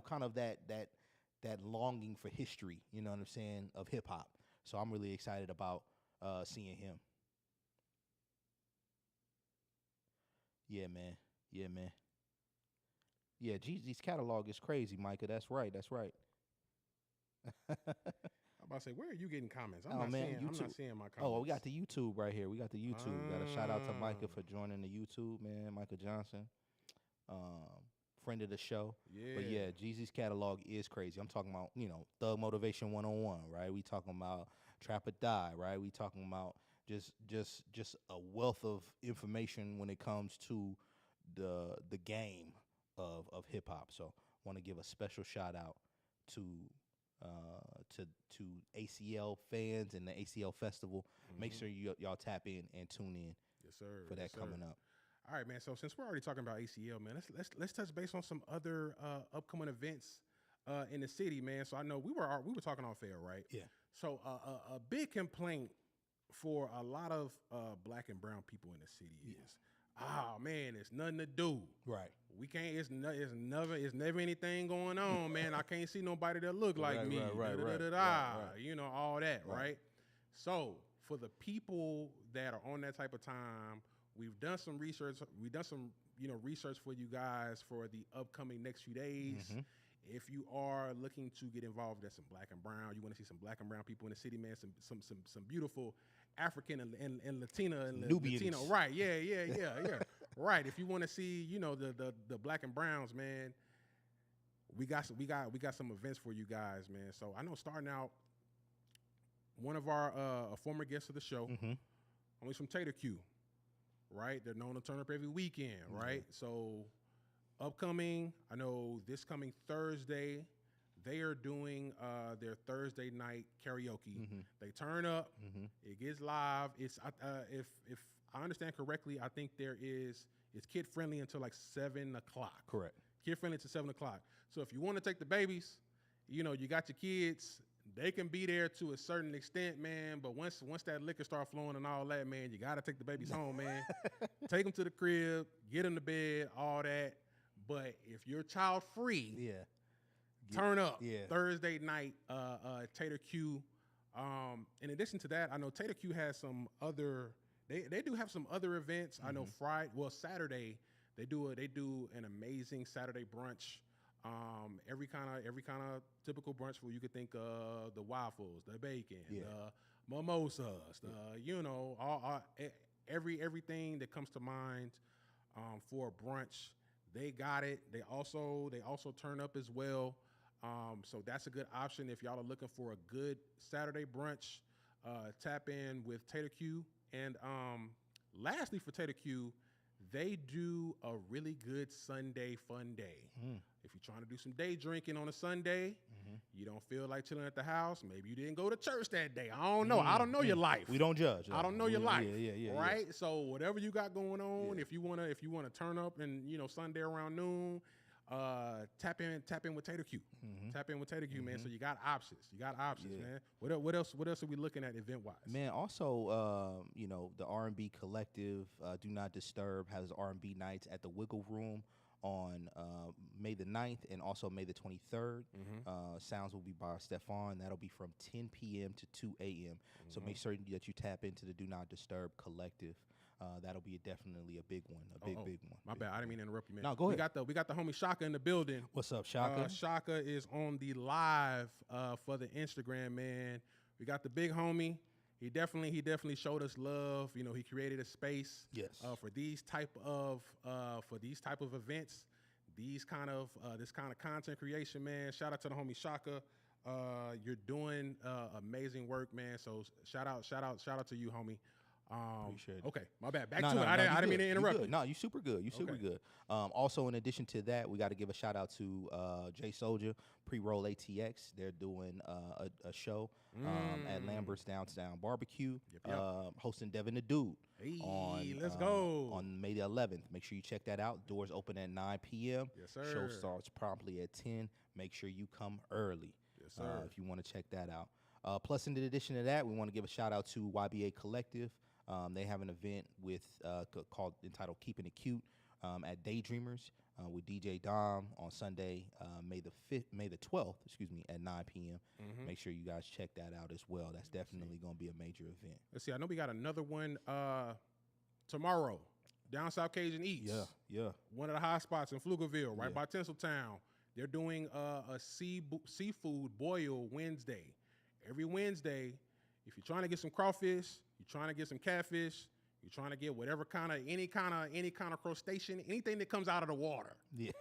kind of that longing for history, you know what I'm saying, of hip hop. So I'm really excited about seeing him. Yeah, man. Yeah, Jeezy's catalog is crazy, Micah. That's right. I'm about to say, where are you getting comments? I'm not seeing my comments. Oh, we got the YouTube right here. We got the YouTube. Got a shout out to Micah for joining the YouTube, man. Micah Johnson, friend of the show. Yeah. But yeah, Jeezy's catalog is crazy. I'm talking about, Thug Motivation 101, right? We talking about Trap or Die, right? We talking about just a wealth of information when it comes to the game of hip hop. So want to give a special shout out to ACL fans and the ACL Festival. Make sure y'all tap in and tune in. Yes, sir. For that coming up. All right, man. So since we're already talking about ACL, man, let's touch base on some other upcoming events in the city, man. So I know we were talking off air, right? Yeah. So a big complaint for a lot of black and brown people in the city is, man, it's nothing to do. Right. We can't. It's never anything going on, man. I can't see nobody that look like me. Right. All that, right? So for the people that are on that type of time, we've done some research. We've done some, research for you guys for the upcoming next few days. If you are looking to get involved in some black and brown, you want to see some black and brown people in the city, man. Some beautiful African and Latina and Nubians. Latino, right? Yeah. Right. If you want to see, the black and browns, man, we got some events for you guys, man. So I know starting out, one of our a former guest of the show, only from Tater Q, right? They're known to turn up every weekend, right? So upcoming, I know this coming Thursday, they are doing their Thursday night karaoke. They turn up, it gets live. It's if I understand correctly, I think it's kid friendly until like 7 o'clock. Correct. Kid friendly to 7 o'clock. So if you want to take the babies, you got your kids. They can be there to a certain extent, man. But once that liquor start flowing and all that, man, you gotta take the babies home, man. Take them to the crib, get them to bed, all that. But if you're child free, turn up. Thursday night, Tater Q. In addition to that, I know Tater Q has some other. They do have some other events. I know Saturday they do an amazing Saturday brunch. Every kind of typical brunch food you could think of, the waffles, the bacon, the mimosas, everything that comes to mind for a brunch. They got it. They also turn up as well. So that's a good option if y'all are looking for a good Saturday brunch. Tap in with Tater Q. And lastly, for Tater Q, They do a really good Sunday fun day. If you're trying to do some day drinking on a Sunday, you don't feel like chilling at the house. Maybe you didn't go to church that day. I don't know. I don't know your life. We don't judge. I don't know your life. Yeah. Right. So whatever you got going on, if you wanna turn up and Sunday around noon, tap in with Tater Q. Tap in with Tater Q, man. So you got options. Man. What else are we looking at event wise? Man, also, the R&B collective, Do Not Disturb, has R&B nights at the Wiggle Room on May the 9th and also May the 23rd. Sounds will be by Stefan. That'll be from 10 p.m. to 2 a.m. So make sure that you tap into the Do Not Disturb collective. That'll be definitely a big one, big one. My bad, I didn't mean to interrupt you, man. No, go ahead. We got the homie Shaka in the building. What's up, Shaka? Shaka is on the live for the Instagram, man. We got the big homie. He definitely showed us love. He created a space for these type of events, this kind of content creation, man. Shout out to the homie Shaka. You're doing amazing work, man. So shout out to you, homie. Appreciate it. Okay, my bad. Back to it. I didn't mean to interrupt. No, you super good. You super good. Also, in addition to that, we got to give a shout out to Jay Soldier, Pre-Roll ATX. They're doing a show at Lambert's Downtown Barbecue, hosting Devin the Dude. Hey, let's go. On May the 11th. Make sure you check that out. Doors open at 9 p.m. Yes, sir. Show starts promptly at 10. Make sure you come early. Yes, sir. If you want to check that out. Plus, in addition to that, we want to give a shout out to YBA Collective. They have an event entitled Keeping It Cute at Daydreamers with DJ Dom on Sunday, May the 12th, at 9 p.m. Make sure you guys check that out as well. That's definitely going to be a major event. Let's see. I know we got another one tomorrow. Down South Cajun Eats. Yeah. One of the hot spots in Pflugerville, right by Tinseltown. They're doing a seafood boil Wednesday. Every Wednesday, if you're trying to get some crawfish, you're trying to get some catfish, you're trying to get whatever any kind of crustacean, anything that comes out of the water. Yeah.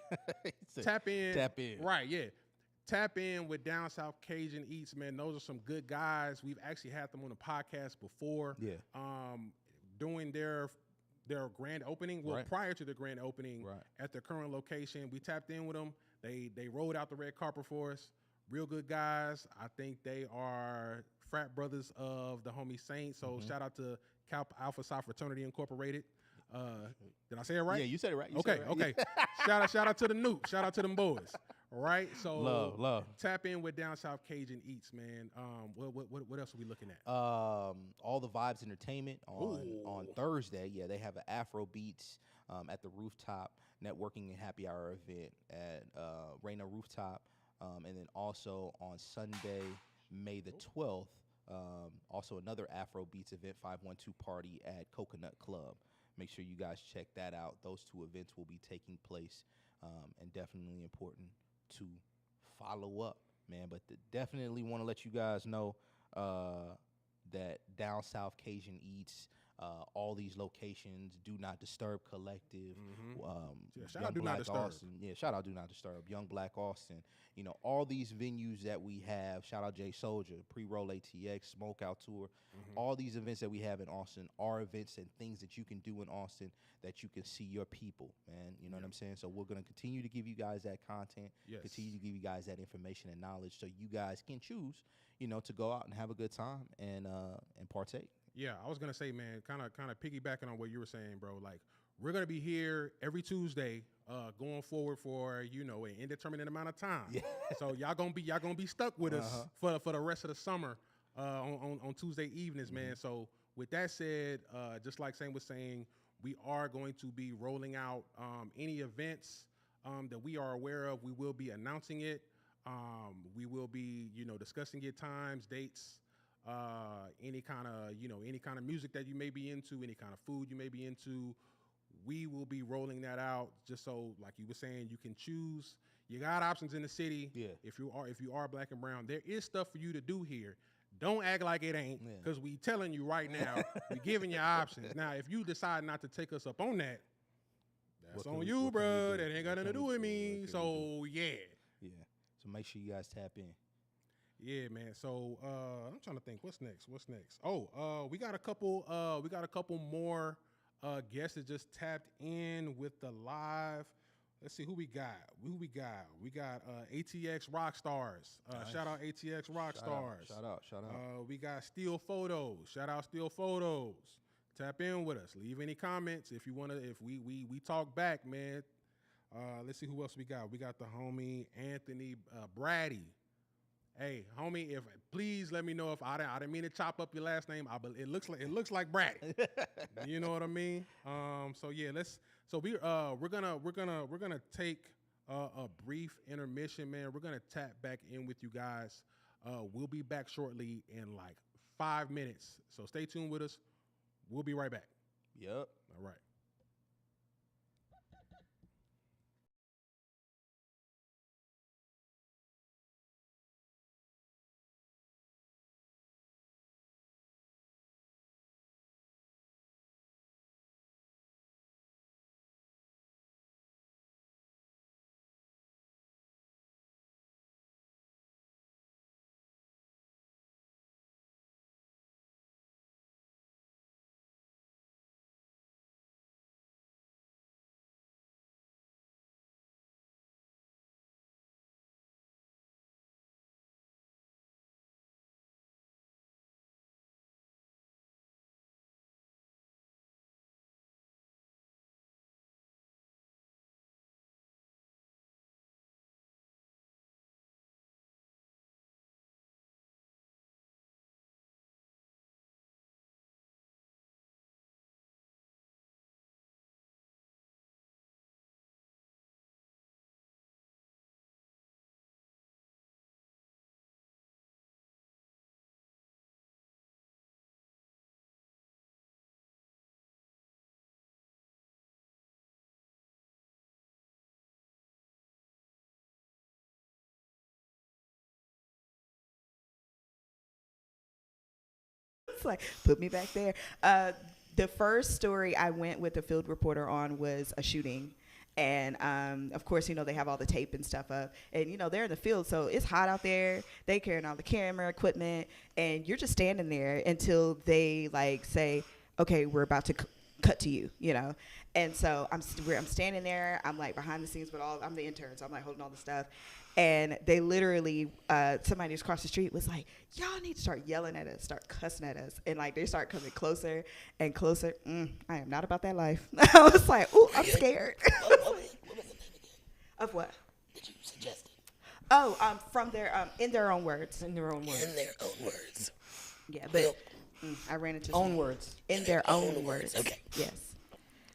Tap in. Right, yeah. Tap in with Down South Cajun Eats, man. Those are some good guys. We've actually had them on the podcast before. Yeah. Doing their grand opening. Well, prior to the grand opening at their current location, we tapped in with them. They rolled out the red carpet for us. Real good guys. I think they are frat brothers of the homie Saints. So shout out to Kappa Alpha Psi Fraternity Incorporated. Did I say it right? Yeah, you said it right. Okay. shout out to the Noob. Shout out to them boys. All right. So love. Tap in with Down South Cajun Eats, man. What else are we looking at? All the Vibes Entertainment on Thursday. Yeah, they have an Afro Beats at the Rooftop Networking and Happy Hour event at Reina Rooftop. And then also on Sunday, May the 12th, also another Afro Beats event, 512 party at Coconut Club. Make sure you guys check that out. Those two events will be taking place, and definitely important to follow up, man. But definitely want to let you guys know that Down South Cajun Eats, all these locations, Do Not Disturb Collective, shout out Do Not Disturb. Austin. Yeah, shout out Do Not Disturb, Young Black Austin. All these venues that we have, shout out Jay Soldier, Pre-Roll ATX, Smoke Out Tour, all these events that we have in Austin are events and things that you can do in Austin that you can see your people, man. You know what I'm saying? So we're going to continue to give you guys that content, continue to give you guys that information and knowledge so you guys can choose, to go out and have a good time and partake. Yeah, I was gonna say, man, kind of piggybacking on what you were saying, bro. Like, we're gonna be here every Tuesday, going forward for an indeterminate amount of time. Yeah. So y'all gonna be stuck with us for the rest of the summer on Tuesday evenings, man. So with that said, just like Sam was saying, we are going to be rolling out any events that we are aware of. We will be announcing it. We will be discussing it, times, dates. Any kind of music that you may be into, any kind of food you may be into, we will be rolling that out just so, like you were saying, you can choose. You got options in the city. Yeah. If you are Black and brown, there is stuff for you to do here. Don't act like it ain't, because we telling you right now, we giving you options. Now, if you decide not to take us up on that, that's on you, bro. That ain't got nothing to do with me. So yeah. So make sure you guys tap in. Yeah, man. So I'm trying to think, what's next? Oh, we got a couple more guest that just tapped in with the live. Let's see who we got. We got ATX Rockstars. Nice. Shout out ATX Rockstars. Shout out. We got Steel Photos. Shout out Steel Photos. Tap in with us. Leave any comments if you want to. If we talk back, man. Let's see who else we got. We got the homie Anthony Brady. Hey, homie, if please let me know if I didn't mean to chop up your last name. It looks like Brady. You know what I mean? So yeah, we're gonna take a brief intermission, man. We're gonna tap back in with you guys. We'll be back shortly in like 5 minutes. So stay tuned with us. We'll be right back. Yep. All right. It's like, put me back there. The first story I went with the field reporter on was a shooting. And of course, they have all the tape and stuff up. And, they're in the field, so it's hot out there. They carrying all the camera equipment. And you're just standing there until they, say, okay, we're about to cut to you, And so I'm standing there. I'm, behind the scenes with I'm the intern, so I'm, holding all the stuff. And they literally, somebody just across the street was like, y'all need to start yelling at us, start cussing at us. And, they start coming closer and closer. I am not about that life. I was like, ooh, I'm scared. What was the name again? Of what? That you suggested? Oh, from their, in their own words. In their own words. In their own words. Yeah, but I ran into Own words. In their own words. Okay. Yes.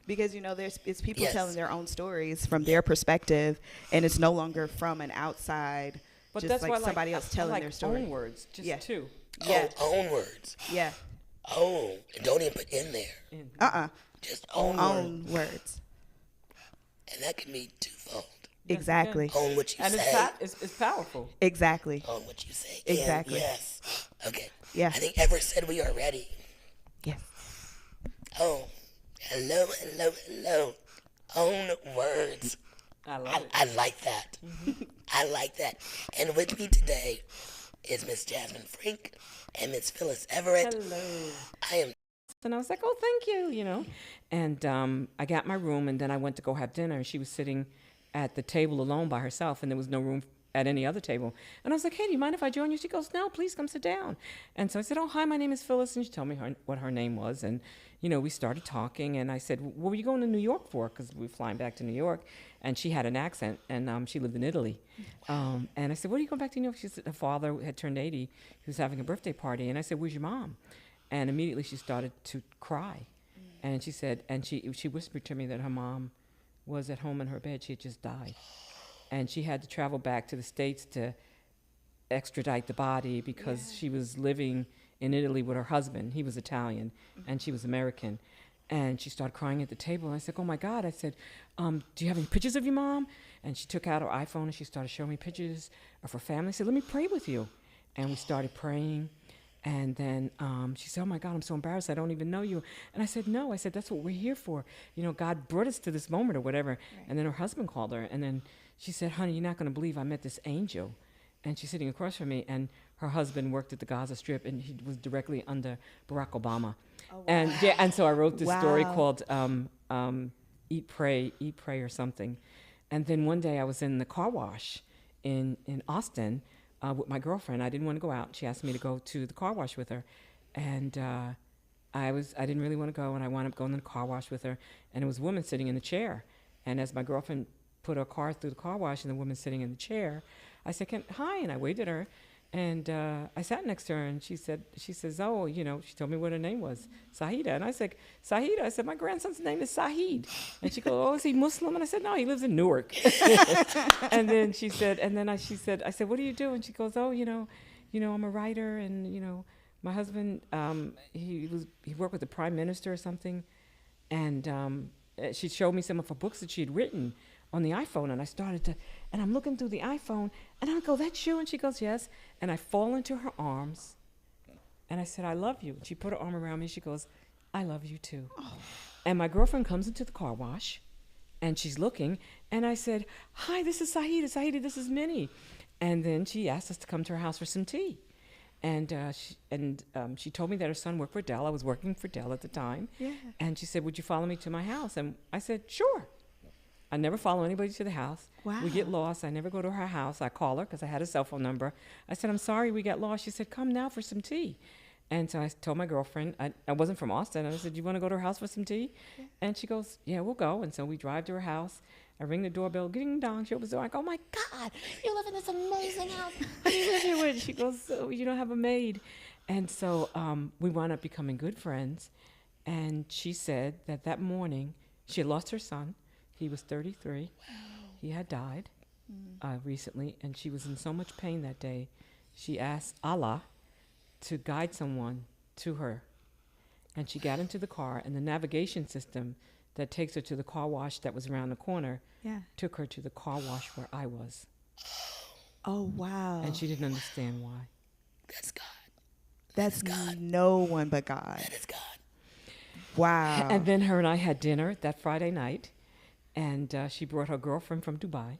Because it's people Yes. telling their own stories from their perspective, and it's no longer from an outside, But just that's like why somebody else telling I like their story. own words, just Yeah. two. Yeah, Own words. yeah. Own. And don't even put in there. Just own words. Own words. And that can be twofold. Exactly. Own what you And say. it's powerful. Exactly. Own what you say. Exactly. Yes. Okay. Yeah. I think Ever said we are ready. Yes. Oh. Hello. Own words. I love it. I like that. I like that. And with me today is Miss Jasmine Frink and Miss Phyllis Everett. Hello. I am And I was like, oh, thank you, And I got my room, and then I went to go have dinner, and she was sitting at the table alone by herself, and there was no room at any other table. And I was like, hey, do you mind if I join you? She goes, no, please come sit down. And so I said, oh, hi, my name is Phyllis. And she told me what her name was. And, we started talking. And I said, what were you going to New York for? Because we were flying back to New York. And she had an accent, and she lived in Italy. And I said, what are you going back to New York? She said, her father had turned 80. He was having a birthday party. And I said, where's your mom? And immediately she started to cry. And she said, and she whispered to me that her mom was at home in her bed. She had just died. And she had to travel back to the States to extradite the body because she was living in Italy with her husband. He was Italian, and she was American. And she started crying at the table. And I said, oh, my God. I said, do you have any pictures of your mom? And she took out her iPhone, and she started showing me pictures of her family. I said, let me pray with you. And we started praying. And then she said, oh, my God, I'm so embarrassed. I don't even know you. And I said, no. I said, that's what we're here for. God brought us to this moment or whatever. Right. And then her husband called her. And then she said, honey, you're not going to believe I met this angel. And she's sitting across from me. And her husband worked at the Gaza Strip, and he was directly under Barack Obama. And yeah, and so I wrote this story Wow. called Eat, Pray, or something. And then one day I was in the car wash in Austin with my girlfriend. I didn't want to go out. She asked me to go to the car wash with her. And I didn't really want to go, and I wound up going to the car wash with her. And there was a woman sitting in the chair. And as my girlfriend put her car through the car wash and the woman sitting in the chair, I said, hi, and I waved at her. And I sat next to her, and she says, oh, she told me what her name was, Sahida. And I said, Sahida, I said, my grandson's name is Sahid. And she goes, oh, is he Muslim? And I said, no, he lives in Newark. And then she said, I said, what do you do? And she goes, oh, I'm a writer, and, my husband, he worked with the prime minister or something. And she showed me some of her books that she had written on the iPhone, and I'm looking through the iPhone, and I go, that's you? And she goes, yes. And I fall into her arms, and I said, I love you. And she put her arm around me, and she goes, I love you too. Oh. And my girlfriend comes into the car wash, and she's looking, and I said, hi, this is Sahida, this is Minnie. And then she asked us to come to her house for some tea. And she told me that her son worked for Dell. I was working for Dell at the time. Yeah. And she said, would you follow me to my house? And I said, sure. I never follow anybody to the house. Wow. We get lost. I never go to her house. I call her because I had a cell phone number. I said, I'm sorry we got lost. She said, come now for some tea. And so I told my girlfriend, I wasn't from Austin. I said, you want to go to her house for some tea? Yeah. And she goes, yeah, we'll go. And so we drive to her house. I ring the doorbell, ding dong. She opens the door. I go, oh my God, you live in this amazing house. Who do you live here with? She goes, so you don't have a maid. And so we wound up becoming good friends. And she said that morning she had lost her son. He was 33. Wow. He had died recently, and she was in so much pain that day. She asked Allah to guide someone to her. And she got into the car, and the navigation system that takes her to the car wash that was around the corner took her to the car wash where I was. Oh, wow. And she didn't understand why. That's God. That's God. No one but God. That is God. Wow. And then her and I had dinner that Friday night, and she brought her girlfriend from Dubai.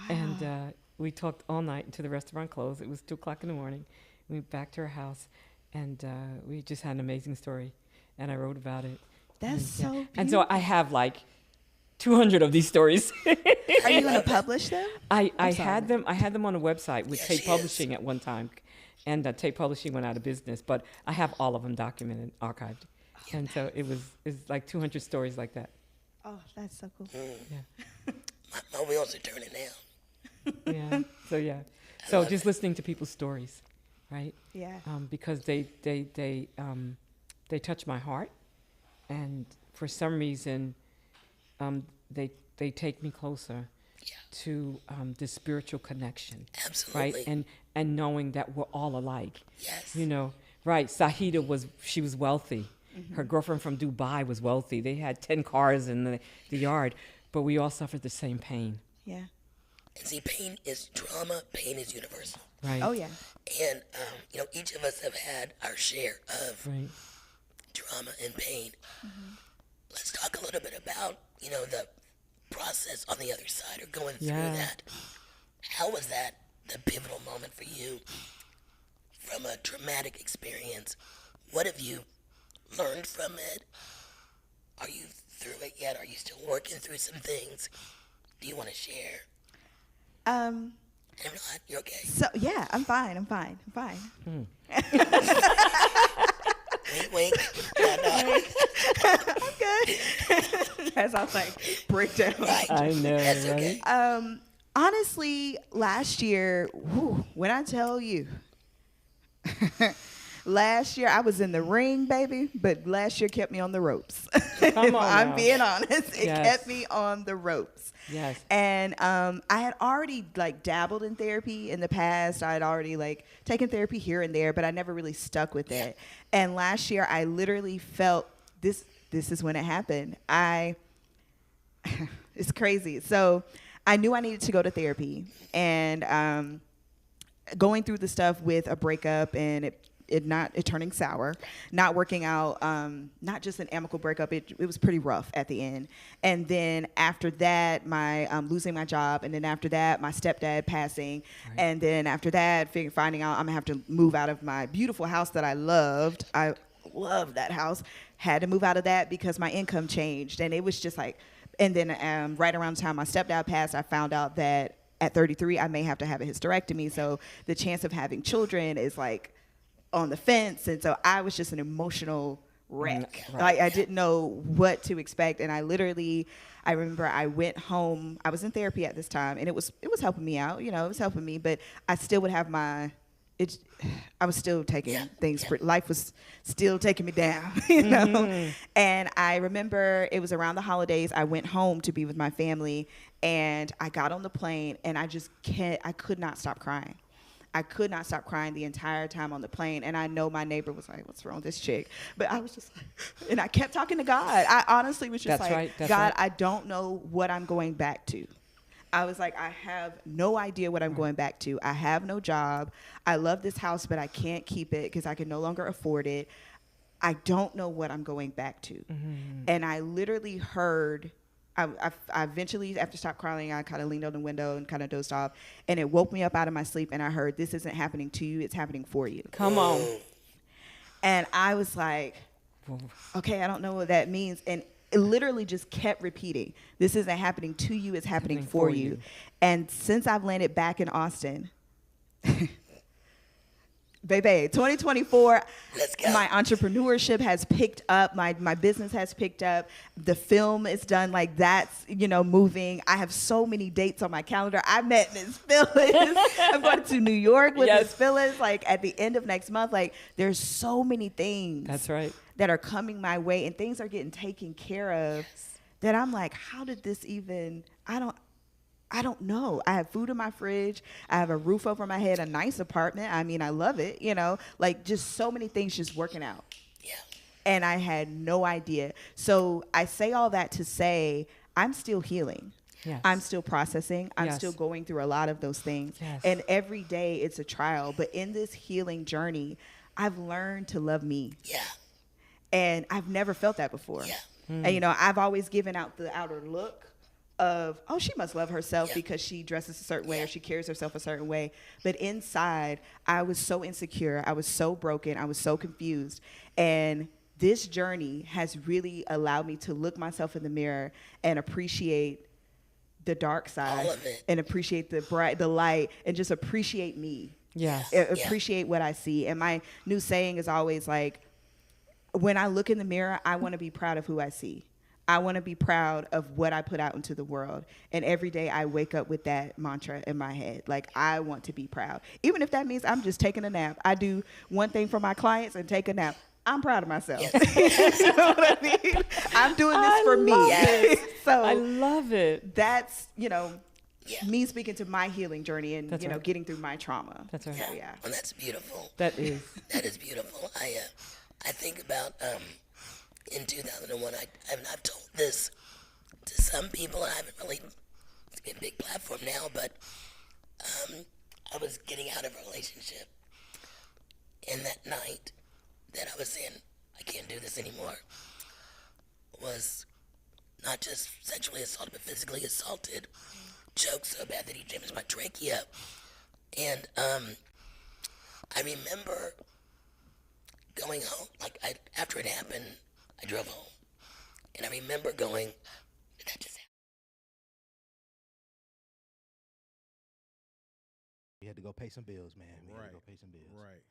And we talked all night until the restaurant closed. It was 2 o'clock in the morning. We went back to her house, and we just had an amazing story, and I wrote about it. That's so beautiful. And so I have like 200 of these stories. Are you going to publish them? I had them on a website with Tate Publishing at one time, and Tate Publishing went out of business, but I have all of them documented, archived. And so it's like 200 stories like that. Oh, that's so cool. Yeah. My wheels are turning now. Yeah. So yeah. So just listening to people's stories, right? Yeah. Because they touch my heart, and for some reason, they take me closer to the spiritual connection. Absolutely. Right. And knowing that we're all alike. Yes. Right. Sahida was wealthy. Mm-hmm. Her girlfriend from Dubai was wealthy. They had 10 cars in the yard, but we all suffered the same pain. Yeah. And see, pain is trauma. Pain is universal. Right. Oh, yeah. And, each of us have had our share of trauma and pain. Mm-hmm. Let's talk a little bit about, the process on the other side or going through that. How was that the pivotal moment for you from a traumatic experience? What have you learned from it? Are you through it yet? Are you still working through some things? Do you want to share? If not, you're okay. So yeah, I'm fine. Wink, wink. No. I'm good. As I was like, breakdown. Right. I know. That's right? okay. Honestly, last year, when I tell you, last year I was in the ring, baby, but last year kept me on the ropes. Come on I'm now. being honest. It kept me on the ropes. Yes. And I had already dabbled in therapy in the past. I had already taken therapy here and there, but I never really stuck with it. And last year I literally felt this is when it happened. It's crazy. So I knew I needed to go to therapy, and going through the stuff with a breakup and it turning sour, not working out, not just an amicable breakup. It was pretty rough at the end. And then after that, my losing my job, and then after that, my stepdad passing, and then after that, finding out I'm gonna have to move out of my beautiful house that I loved. loved that house. Had to move out of that because my income changed, and it was just like. And then right around the time my stepdad passed, I found out that at 33 I may have to have a hysterectomy. So the chance of having children is like on the fence, and so I was just an emotional wreck. Right. Like I didn't know what to expect, and I remember I went home. I was in therapy at this time, and it was helping me out. You know, it was helping me, but I still would have I was still taking things. Life was still taking me down, you know. And I remember it was around the holidays. I went home to be with my family, and I got on the plane, and I could not stop crying. I could not stop crying the entire time on the plane. And I know my neighbor was like, "What's wrong with this chick?" But I was just like, and I kept talking to God. I honestly was just God, right. I don't know what I'm going back to. I was like, I have no idea what I'm going back to. I have no job. I love this house, but I can't keep it because I can no longer afford it. I don't know what I'm going back to. And I literally heard, I eventually, after stopped crying, I kind of leaned on the window and kind of dozed off. And it woke me up out of my sleep, and I heard, "This isn't happening to you, it's happening for you." Come on. And I was like, okay, I don't know what that means. And it literally just kept repeating, "This isn't happening to you, it's happening for you." And since I've landed back in Austin, baby, 2024, Let's go. my entrepreneurship has picked up, my business has picked up, the film is done, like that's, you know, moving. I have so many dates on my calendar. I met Miss Phyllis. I'm going to New York with Miss Phyllis, like at the end of next month. Like there's so many things. That's right. That are coming my way, and things are getting taken care of that I'm like, how did this even, I don't know. I have food in my fridge. I have a roof over my head, a nice apartment. I mean, I love it, you know, like just so many things just working out. Yeah. And I had no idea. So I say all that to say I'm still healing. Yes. I'm still processing. I'm Yes. still going through a lot of those things. Yes. And every day it's a trial. But in this healing journey, I've learned to love me. Yeah. And I've never felt that before. Yeah. And, you know, I've always given out the outer look of, oh, she must love herself Yeah. because she dresses a certain way Yeah. or she carries herself a certain way. But inside, I was so insecure. I was so broken. I was so confused. And this journey has really allowed me to look myself in the mirror and appreciate the dark side All of it. and appreciate the light, and just appreciate me. Yes. Appreciate what I see. And my new saying is always like, when I look in the mirror, I want to be proud of who I see. I want to be proud of what I put out into the world. And every day I wake up with that mantra in my head. Like, I want to be proud. Even if that means I'm just taking a nap. I do one thing for my clients and take a nap. I'm proud of myself. Yes. You know what I mean? I'm doing this for me. So I love it. that's, you know, Yeah. me speaking to my healing journey and, That's you know, right. getting through my trauma. That's right. So, yeah. Well, that's beautiful. That is. That is beautiful. I think about in 2001. I've told this to some people. I haven't really. It's been a big platform now, but I was getting out of a relationship, and that night that I was in, I can't do this anymore, was not just sexually assaulted, but physically assaulted. Choked so bad that he damaged my trachea, and I remember going home, after it happened, I drove home, and I remember going, did that just happen? You had to go pay some bills, man. You had Right. to go pay some bills. Right.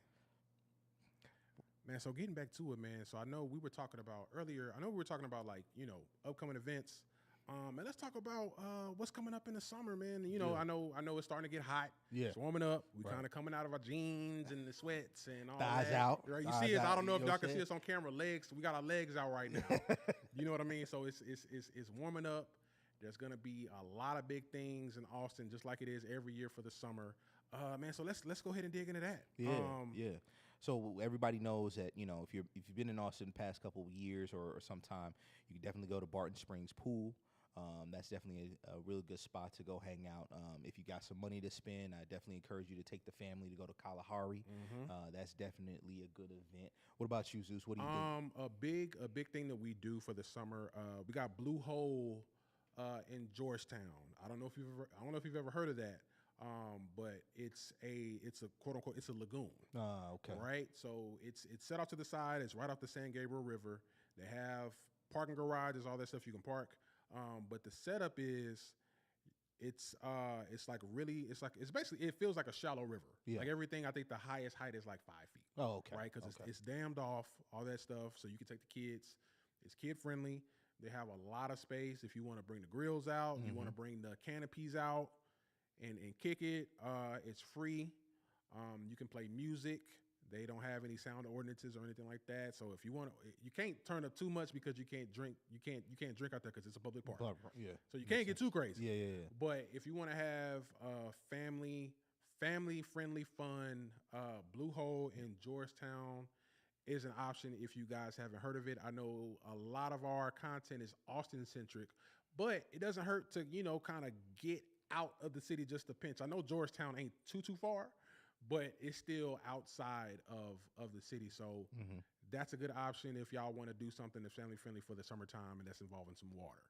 Man, so getting back to it, man. So I know we were talking about earlier. I know we were talking about like, you know, upcoming events. And let's talk about what's coming up in the summer, man. And, you know, Yeah. I know it's starting to get hot. Yeah. It's warming up. We Right. kind of coming out of our jeans and the sweats and all Thighs that. out. Right. You Thighs see us. I out, don't know you if know y'all what can I'm see saying? us on camera. Legs. We got our legs out right now. You know what I mean? So it's warming up. There's gonna be a lot of big things in Austin, just like it is every year for the summer. Man, so let's go ahead and dig into that. Yeah. So everybody knows that, you know, if you've been in Austin the past couple of years or some time, you can definitely go to Barton Springs Pool. That's definitely a really good spot to go hang out. If you got some money to spend, I definitely encourage you to take the family to go to Kalahari. That's definitely a good event. What about you, Zeus? What do you think? A big thing that we do for the summer. We got Blue Hole in Georgetown. I don't know if you've ever heard of that. But it's a quote unquote it's a lagoon. Okay. Right. So it's set off to the side. It's right off the San Gabriel River. They have parking garages, all that stuff you can park. But the setup is it's basically, it feels like a shallow river. Yeah. Like everything, I think the highest height is like 5 feet. Oh, okay. Right, because Okay. it's dammed off, all that stuff. So you can take the kids. It's kid friendly. They have a lot of space if you want to bring the grills out, you want to bring the canopies out and kick it. It's free. You can play music. They don't have any sound ordinances or anything like that. So if you want to, you can't turn up too much because you can't drink. You can't drink out there because it's a public park. Yeah. So you can't get too crazy. Yeah. But if you want to have family friendly fun, Blue Hole in Georgetown is an option if you guys haven't heard of it. I know a lot of our content is Austin centric, but it doesn't hurt to, kind of get out of the city just a pinch. I know Georgetown ain't too far, but it's still outside of the city. So that's a good option if y'all want to do something that's family friendly for the summertime and that's involving some water.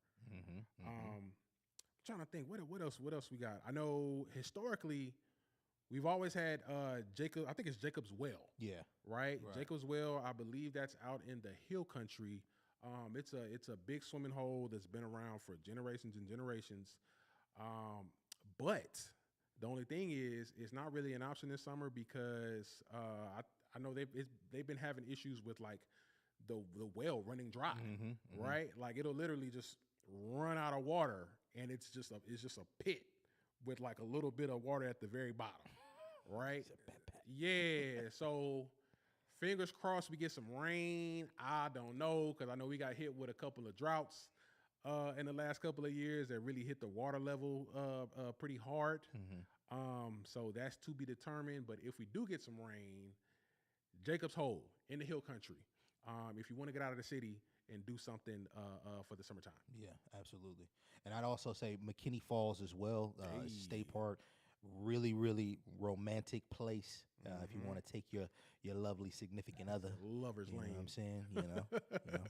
I'm trying to think what else we got. I know historically we've always had Jacob. I think it's Jacob's Well. Yeah. Right? Jacob's Well. I believe that's out in the Hill Country. It's a big swimming hole that's been around for generations and generations. But the only thing is, it's not really an option this summer because I know they've been having issues with like the well running dry, right? Like it'll literally just run out of water, and it's just a pit with like a little bit of water at the very bottom, right? Yeah. So fingers crossed we get some rain. I don't know because I know we got hit with a couple of droughts in the last couple of years that really hit the water level pretty hard. So that's to be determined. But if we do get some rain, Jacob's Hole in the Hill Country, if you want to get out of the city and do something for the summertime. Yeah, absolutely. And I'd also say McKinney Falls as well, State Park, really, really romantic place. If you want to take your lovely significant other, Lover's you know Lane. what I'm saying?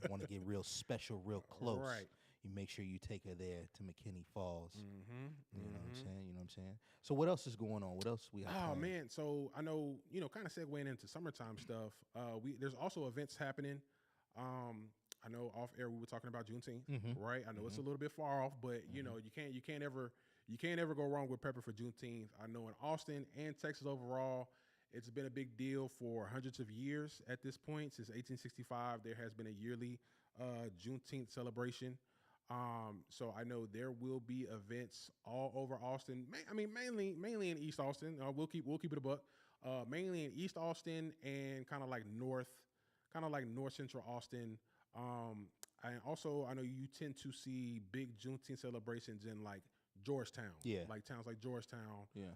Want to get real special, real close. Right. You make sure you take her there to McKinney Falls. You know what I'm saying? So what else is going on? What else we have? Oh planned? man, so I know, kind of segueing into summertime stuff. There's also events happening. I know off air we were talking about Juneteenth, right? I know it's a little bit far off, but you can't ever go wrong with prepping for Juneteenth. I know in Austin and Texas overall, it's been a big deal for hundreds of years at this point. Since 1865, there has been a yearly Juneteenth celebration. So I know there will be events all over Austin. Mainly in East Austin. We'll keep it a buck. Mainly in East Austin and kind of like north central Austin. And also I know you tend to see big Juneteenth celebrations in like Georgetown. Yeah. Like towns like Georgetown. Yeah.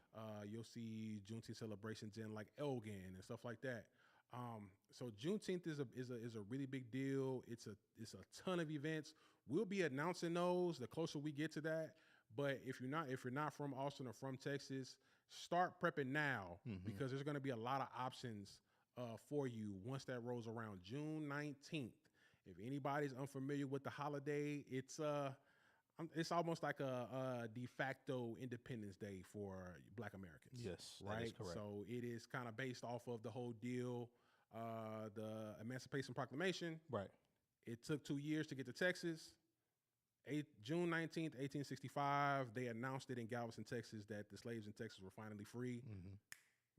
You'll see Juneteenth celebrations in like Elgin and stuff like that. So Juneteenth is a really big deal. It's a ton of events. We'll be announcing those the closer we get to that. But if you're not from Austin or from Texas, start prepping now because there's going to be a lot of options for you once that rolls around. June 19th. If anybody's unfamiliar with the holiday, it's almost like a de facto Independence Day for Black Americans. Yes, right. that is correct. So it is kind of based off of the whole deal, the Emancipation Proclamation. Right. It took 2 years to get to Texas. June 19th, 1865, they announced it in Galveston, Texas, that the slaves in Texas were finally free.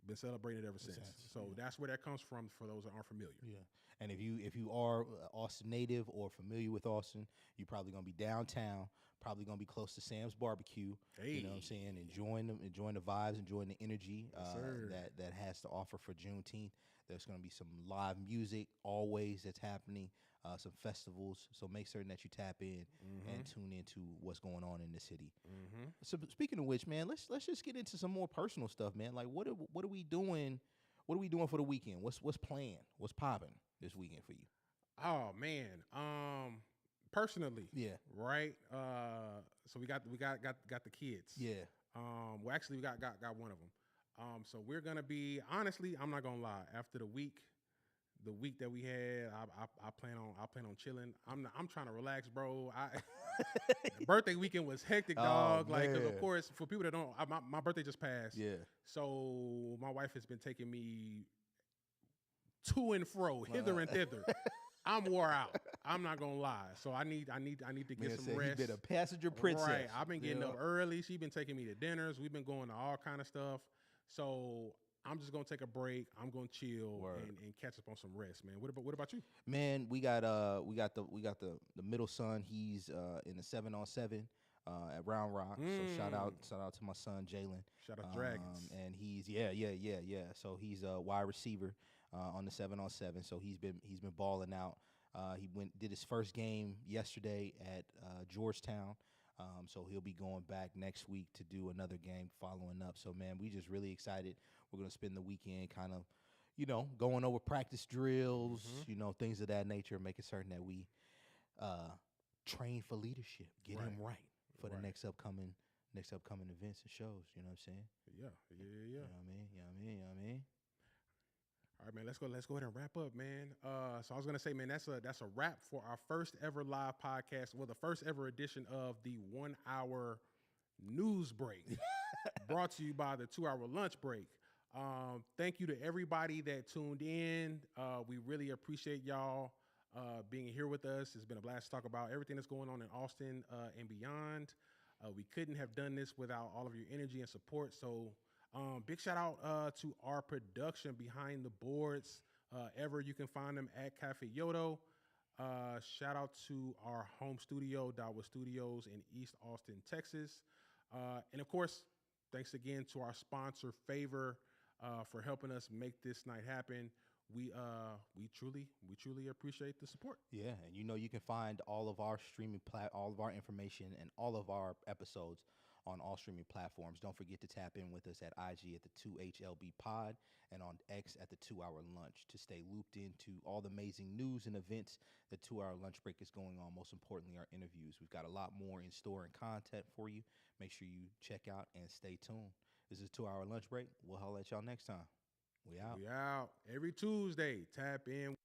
Been celebrated ever since. So that's where that comes from for those that aren't familiar. Yeah, and if you are Austin native or familiar with Austin, you're probably gonna be downtown, probably gonna be close to Sam's Barbecue. You know what I'm saying? Enjoying the vibes, enjoying the energy that has to offer for Juneteenth. There's gonna be some live music always that's happening, some festivals. So make certain that you tap in and tune into what's going on in the city. So speaking of which, man, let's just get into some more personal stuff, man. Like what are we doing? What are we doing for the weekend? What's planned? What's popping this weekend for you? Oh man, personally, Yeah. right. So we got the kids. Yeah. Well, actually, we got one of them. So we're gonna be honestly. I'm not gonna lie. After the week the week that we had, I plan on chilling. I'm trying to relax, bro. Birthday weekend was hectic, dog. Like, 'cause of man. course, for people that don't, my birthday just passed. Yeah. So my wife has been taking me to and fro, hither and thither. I'm wore out. I'm not gonna lie. So I need to get Man some said rest. he been a passenger princess. Right. I've been getting Yeah. up early. She's been taking me to dinners. We've been going to all kind of stuff. So I'm just gonna take a break. I'm gonna chill Word. and catch up on some rest, man. What about you? Man, we got the middle son. He's in the 7-on-7 at Round Rock. So shout out to my son Jalen. Shout out Dragons. And he's yeah. So he's a wide receiver on the 7-on-7. So he's been balling out. He did his first game yesterday at Georgetown. So he'll be going back next week to do another game following up. So man, we just really excited. We're gonna spend the weekend kind of, going over practice drills, things of that nature, making certain that we train for leadership, get him right for the next upcoming events and shows. You know what I'm saying? Yeah. You know what I mean? All right, man. Let's go ahead and wrap up, man. So I was gonna say, man, that's a wrap for our first ever live podcast. Well, the first ever edition of the 1 hour news break, brought to you by the 2 hour lunch break. Thank you to everybody that tuned in. We really appreciate y'all being here with us. It's been a blast to talk about everything that's going on in Austin and beyond. We couldn't have done this without all of your energy and support. So big shout out to our production behind the boards. You can find them at Cafe Yodo. Shout out to our home studio, Dawa Studios in East Austin, Texas. And of course, thanks again to our sponsor, Favor, for helping us make this night happen. We truly appreciate the support. Yeah, and you can find all of our all of our information and all of our episodes on all streaming platforms. Don't forget to tap in with us at IG at the 2HLB Pod and on X at the 2 hour lunch to stay looped into all the amazing news and events the 2 hour lunch break is going on. Most importantly, our interviews. We've got a lot more in store and content for you. Make sure you check out and stay tuned. This is 2 hour lunch break. We'll holler at y'all next time. We out. We out every Tuesday. Tap in.